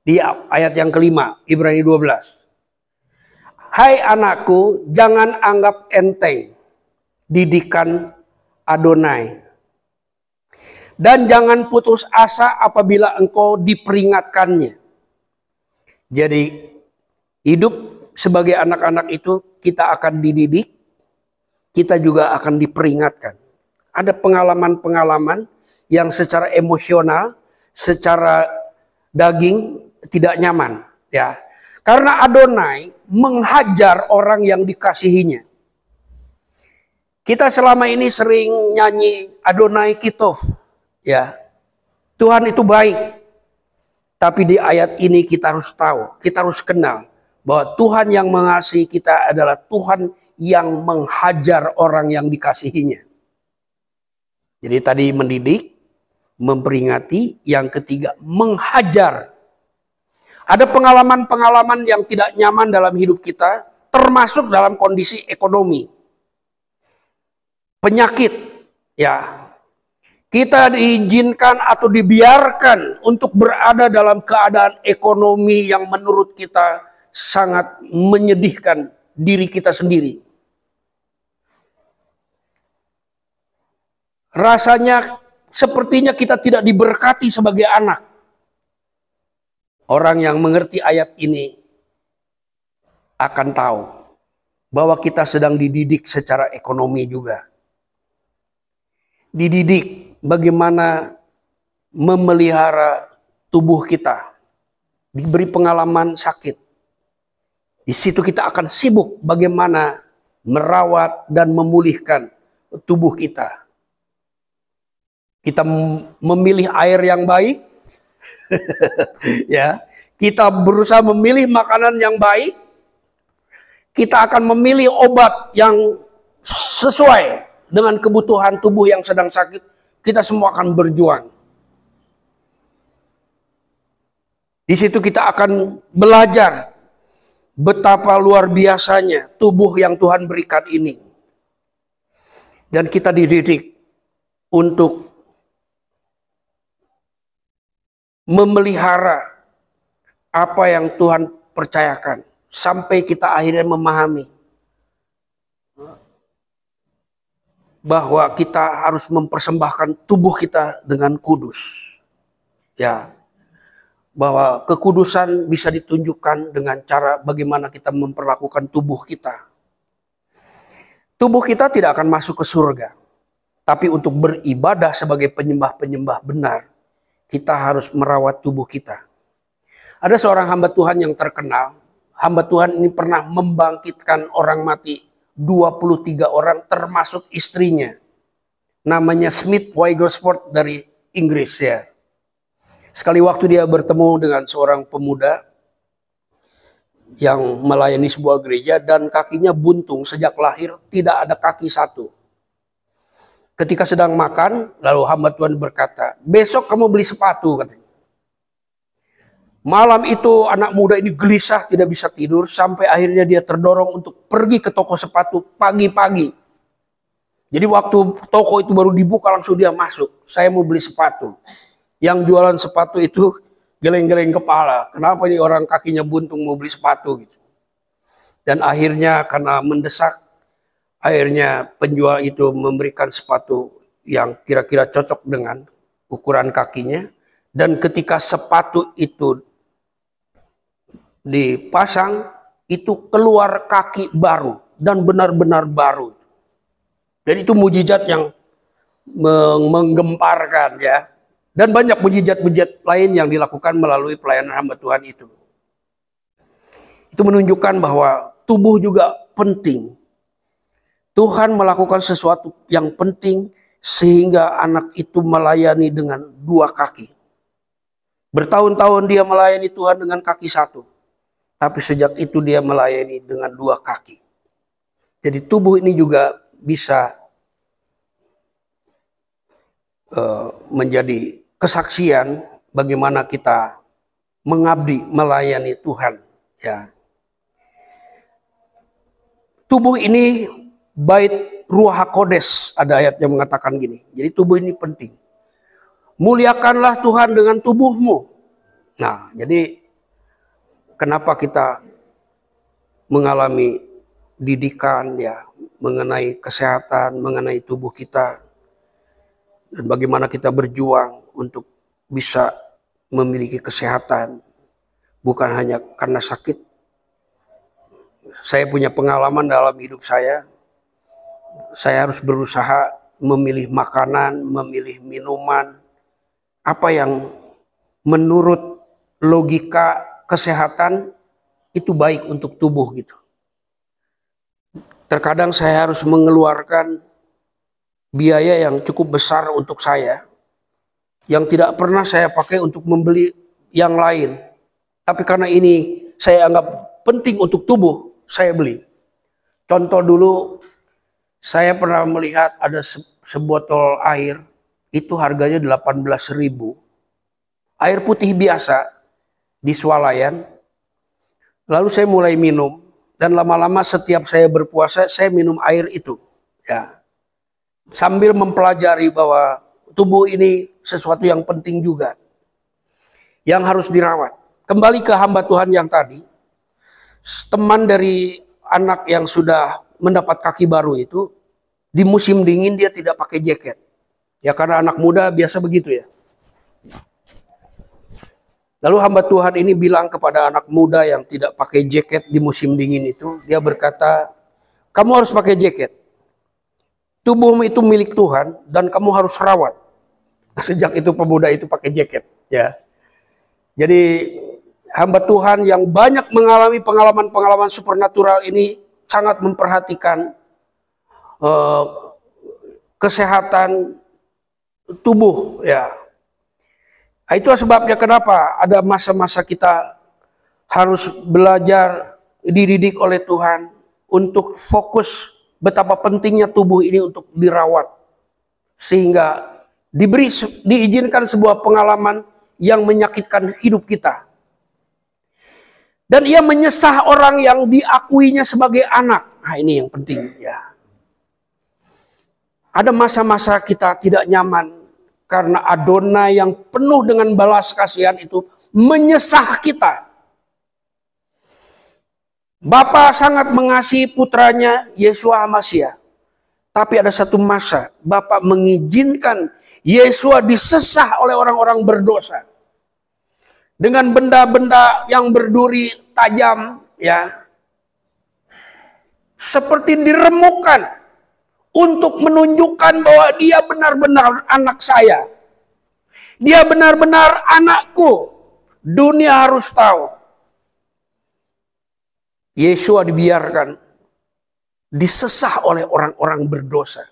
Di ayat yang kelima, Ibrani 12. Hai anakku, jangan anggap enteng didikan Adonai. Dan jangan putus asa apabila engkau diperingatkannya. Jadi hidup sebagai anak-anak itu kita akan dididik, kita juga akan diperingatkan. Ada pengalaman-pengalaman yang secara emosional, secara daging tidak nyaman, ya. Karena Adonai menghajar orang yang dikasihinya. Kita selama ini sering nyanyi Adonai Kitov, ya. Tuhan itu baik. Tapi di ayat ini kita harus tahu, kita harus kenal bahwa Tuhan yang mengasihi kita adalah Tuhan yang menghajar orang yang dikasihinya. Jadi tadi mendidik, memperingati, yang ketiga menghajar. Ada pengalaman-pengalaman yang tidak nyaman dalam hidup kita, termasuk dalam kondisi ekonomi. Penyakit, ya. Kita diizinkan atau dibiarkan untuk berada dalam keadaan ekonomi yang menurut kita sangat menyedihkan diri kita sendiri. Rasanya sepertinya kita tidak diberkati sebagai anak. Orang yang mengerti ayat ini akan tahu bahwa kita sedang dididik secara ekonomi juga. Dididik bagaimana memelihara tubuh kita. Diberi pengalaman sakit. Di situ kita akan sibuk bagaimana merawat dan memulihkan tubuh kita. Kita memilih air yang baik, ya. Kita berusaha memilih makanan yang baik. Kita akan memilih obat yang sesuai dengan kebutuhan tubuh yang sedang sakit. Kita semua akan berjuang. Di situ kita akan belajar betapa luar biasanya tubuh yang Tuhan berikan ini. Dan kita dididik untuk memelihara apa yang Tuhan percayakan sampai kita akhirnya memahami bahwa kita harus mempersembahkan tubuh kita dengan kudus. Ya. Bahwa kekudusan bisa ditunjukkan dengan cara bagaimana kita memperlakukan tubuh kita. Tubuh kita tidak akan masuk ke surga. Tapi untuk beribadah sebagai penyembah-penyembah benar, kita harus merawat tubuh kita. Ada seorang hamba Tuhan yang terkenal. Hamba Tuhan ini pernah membangkitkan orang mati 23 orang termasuk istrinya. Namanya Smith Wigglesworth dari Inggris ya. Sekali waktu dia bertemu dengan seorang pemuda yang melayani sebuah gereja dan kakinya buntung sejak lahir, tidak ada kaki satu. Ketika sedang makan, lalu hamba Tuhan berkata, besok kamu beli sepatu, katanya. Malam itu anak muda ini gelisah, tidak bisa tidur, sampai akhirnya dia terdorong untuk pergi ke toko sepatu pagi-pagi. Jadi waktu toko itu baru dibuka, langsung dia masuk. Saya mau beli sepatu. Yang jualan sepatu itu geleng-geleng kepala. Kenapa ini orang kakinya buntung mau beli sepatu gitu. Dan akhirnya karena mendesak, akhirnya penjual itu memberikan sepatu yang kira-kira cocok dengan ukuran kakinya. Dan ketika sepatu itu dipasang, itu keluar kaki baru. Dan benar-benar baru. Dan itu mujizat yang menggemparkan ya. Dan banyak mujizat-mujizat lain yang dilakukan melalui pelayanan hamba Tuhan itu. Itu menunjukkan bahwa tubuh juga penting. Tuhan melakukan sesuatu yang penting sehingga anak itu melayani dengan dua kaki. Bertahun-tahun dia melayani Tuhan dengan kaki satu. Tapi sejak itu dia melayani dengan dua kaki. Jadi tubuh ini juga bisa menjadi kesaksian bagaimana kita mengabdi melayani Tuhan. Ya. Tubuh ini bait Ruach HaKodesh, ada ayat yang mengatakan gini. Jadi tubuh ini penting. Muliakanlah Tuhan dengan tubuhmu. Nah, jadi kenapa kita mengalami didikan ya mengenai kesehatan, mengenai tubuh kita, dan bagaimana kita berjuang untuk bisa memiliki kesehatan, bukan hanya karena sakit. Saya punya pengalaman dalam hidup saya harus berusaha memilih makanan, memilih minuman, apa yang menurut logika kesehatan itu baik untuk tubuh gitu. Terkadang saya harus mengeluarkan biaya yang cukup besar untuk saya, yang tidak pernah saya pakai untuk membeli yang lain. Tapi karena ini saya anggap penting untuk tubuh, saya beli. Contoh dulu, saya pernah melihat ada sebotol air, itu harganya 18.000. Air putih biasa di swalayan. Lalu saya mulai minum, dan lama-lama setiap saya berpuasa, saya minum air itu. Ya. Sambil mempelajari bahwa tubuh ini sesuatu yang penting juga. Yang harus dirawat. Kembali ke hamba Tuhan yang tadi. Teman dari anak yang sudah mendapat kaki baru itu. Di musim dingin dia tidak pakai jaket. Ya karena anak muda biasa begitu ya. Lalu hamba Tuhan ini bilang kepada anak muda yang tidak pakai jaket di musim dingin itu, dia berkata, kamu harus pakai jaket. Tubuhmu itu milik Tuhan dan kamu harus rawat. Sejak itu pemuda itu pakai jaket. Ya. Jadi hamba Tuhan yang banyak mengalami pengalaman-pengalaman supernatural ini sangat memperhatikan kesehatan tubuh. Ya. Nah, itu sebabnya kenapa ada masa-masa kita harus belajar dididik oleh Tuhan untuk fokus betapa pentingnya tubuh ini untuk dirawat. Sehingga diizinkan sebuah pengalaman yang menyakitkan hidup kita. Dan ia menyesah orang yang diakuinya sebagai anak. Nah ini yang penting ya. Ada masa-masa kita tidak nyaman. Karena Adonai yang penuh dengan balas kasihan itu menyesah kita. Bapa sangat mengasihi putranya Yesua Hamasiah. Tapi ada satu masa Bapa mengizinkan Yesua disesah oleh orang-orang berdosa. Dengan benda-benda yang berduri tajam ya. Seperti diremukkan. Untuk menunjukkan bahwa dia benar-benar anak saya. Dia benar-benar anakku. Dunia harus tahu. Yesua dibiarkan. Disesah oleh orang-orang berdosa.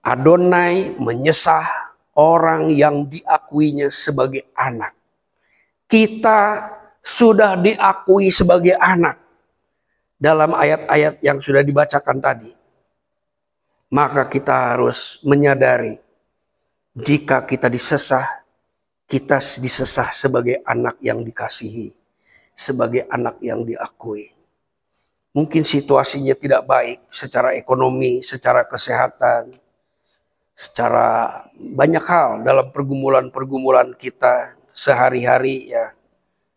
Adonai menyesah orang yang diakuinya sebagai anak. Kita sudah diakui sebagai anak. Dalam ayat-ayat yang sudah dibacakan tadi. Maka kita harus menyadari. Jika kita disesah. Kita disesah sebagai anak yang dikasihi. Sebagai anak yang diakui. Mungkin situasinya tidak baik. Secara ekonomi, secara kesehatan. Secara banyak hal dalam pergumulan-pergumulan kita. Sehari-hari ya.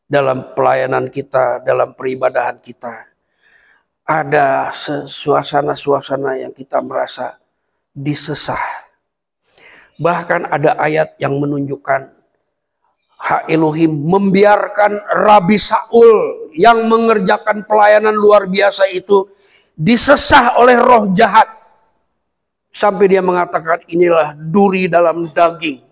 Dalam pelayanan kita, dalam peribadahan kita. Ada suasana-suasana yang kita merasa disesah. Bahkan ada ayat yang menunjukkan hak Elohim membiarkan Rabi Saul yang mengerjakan pelayanan luar biasa itu disesah oleh roh jahat. Sampai dia mengatakan inilah duri dalam daging.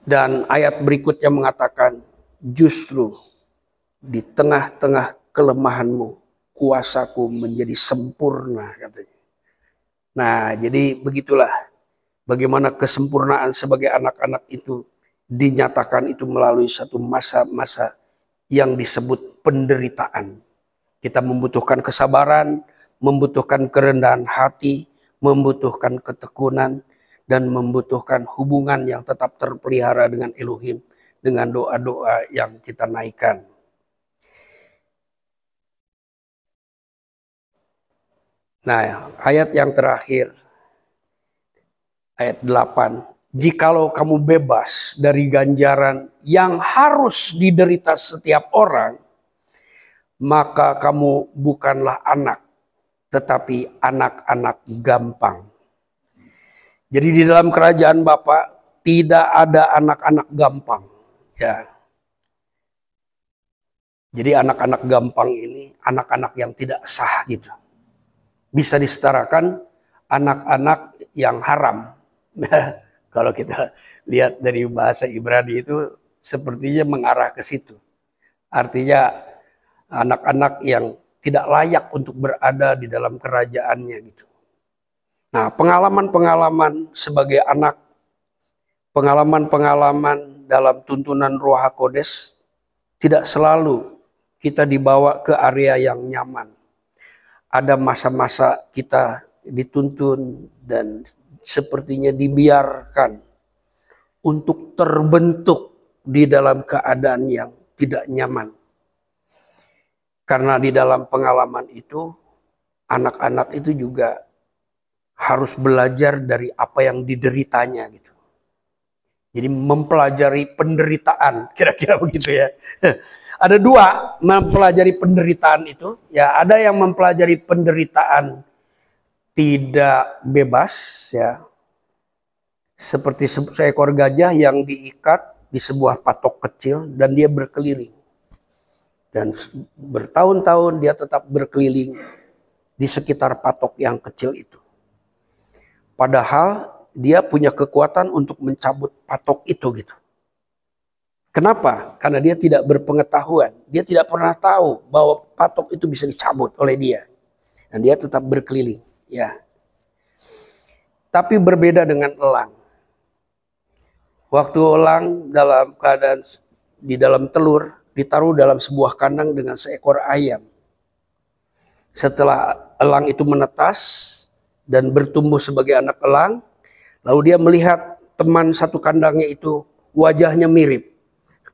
Dan ayat berikutnya mengatakan justru di tengah-tengah kelemahanmu, kuasaku menjadi sempurna katanya. Nah, jadi begitulah bagaimana kesempurnaan sebagai anak-anak itu dinyatakan itu melalui satu masa-masa yang disebut penderitaan. Kita membutuhkan kesabaran, membutuhkan kerendahan hati, membutuhkan ketekunan, dan membutuhkan hubungan yang tetap terpelihara dengan Elohim, dengan doa-doa yang kita naikkan. Nah, ayat yang terakhir, ayat 8. Jikalau kamu bebas dari ganjaran yang harus diderita setiap orang, maka kamu bukanlah anak, tetapi anak-anak gampang. Jadi di dalam kerajaan Bapa tidak ada anak-anak gampang. Ya. Jadi anak-anak gampang ini anak-anak yang tidak sah gitu. Bisa disetarakan anak-anak yang haram. Kalau kita lihat dari bahasa Ibrani itu sepertinya mengarah ke situ. Artinya anak-anak yang tidak layak untuk berada di dalam kerajaannya gitu. Nah, pengalaman-pengalaman sebagai anak, pengalaman-pengalaman dalam tuntunan Ruach HaKodes tidak selalu kita dibawa ke area yang nyaman. Ada masa-masa kita dituntun dan sepertinya dibiarkan untuk terbentuk di dalam keadaan yang tidak nyaman. Karena di dalam pengalaman itu, anak-anak itu juga harus belajar dari apa yang dideritanya gitu. Jadi mempelajari penderitaan, kira-kira begitu ya. Ada dua mempelajari penderitaan itu. Ya, ada yang mempelajari penderitaan tidak bebas, ya, seperti seekor gajah yang diikat di sebuah patok kecil dan dia berkeliling. Dan bertahun-tahun dia tetap berkeliling di sekitar patok yang kecil itu. Padahal dia punya kekuatan untuk mencabut patok itu gitu. Kenapa? Karena dia tidak berpengetahuan. Dia tidak pernah tahu bahwa patok itu bisa dicabut oleh dia. Dan dia tetap berkeliling, ya. Tapi berbeda dengan elang. Waktu elang dalam keadaan di dalam telur ditaruh dalam sebuah kandang dengan seekor ayam. Setelah elang itu menetas dan bertumbuh sebagai anak elang, lalu dia melihat teman satu kandangnya itu wajahnya mirip,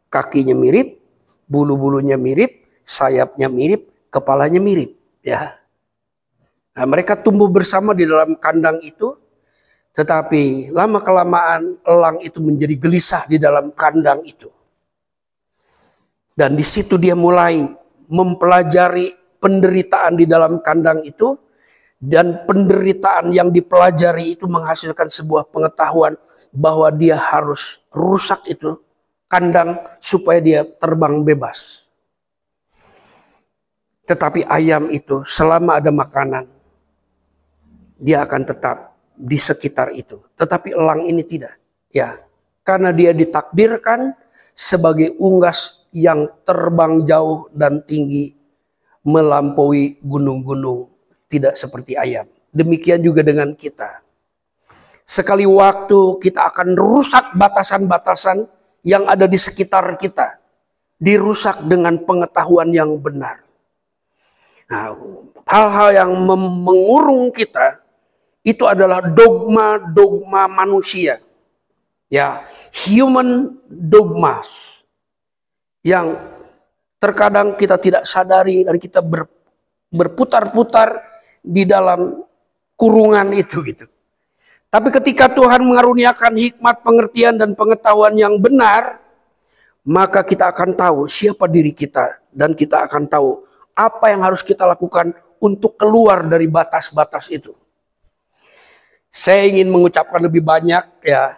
kakinya mirip, bulu-bulunya mirip, sayapnya mirip, kepalanya mirip, ya. Nah, mereka tumbuh bersama di dalam kandang itu, tetapi lama-kelamaan elang itu menjadi gelisah di dalam kandang itu. Dan di situ dia mulai mempelajari penderitaan di dalam kandang itu. Dan penderitaan yang dipelajari itu menghasilkan sebuah pengetahuan bahwa dia harus rusak itu kandang supaya dia terbang bebas. Tetapi ayam itu selama ada makanan, dia akan tetap di sekitar itu. Tetapi elang ini tidak. Ya, karena dia ditakdirkan sebagai unggas yang terbang jauh dan tinggi melampaui gunung-gunung, tidak seperti ayam. Demikian juga dengan kita. Sekali waktu kita akan rusak batasan-batasan yang ada di sekitar kita. Dirusak dengan pengetahuan yang benar. Nah, hal-hal yang mengurung kita itu adalah dogma-dogma manusia. Ya, human dogmas. Yang terkadang kita tidak sadari dan kita berputar-putar di dalam kurungan itu gitu. Tapi ketika Tuhan mengaruniakan hikmat, pengertian dan pengetahuan yang benar, maka kita akan tahu siapa diri kita dan kita akan tahu apa yang harus kita lakukan untuk keluar dari batas-batas itu. Saya ingin mengucapkan lebih banyak ya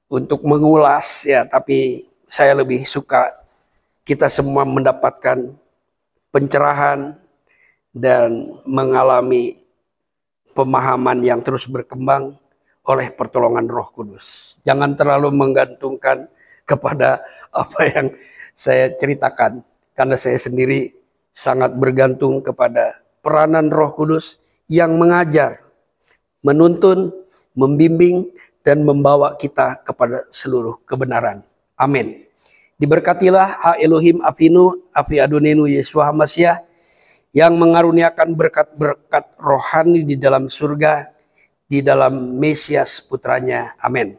untuk mengulas ya, tapi saya lebih suka kita semua mendapatkan pencerahan dan mengalami pemahaman yang terus berkembang oleh pertolongan Roh Kudus. Jangan terlalu menggantungkan kepada apa yang saya ceritakan, karena saya sendiri sangat bergantung kepada peranan Roh Kudus yang mengajar, menuntun, membimbing, dan membawa kita kepada seluruh kebenaran. Amin. Diberkatilah Ha Elohim Avinu, Avi Adonenu Yeshua HaMashiach, yang mengaruniakan berkat-berkat rohani di dalam surga, di dalam Mesias putranya. Amin.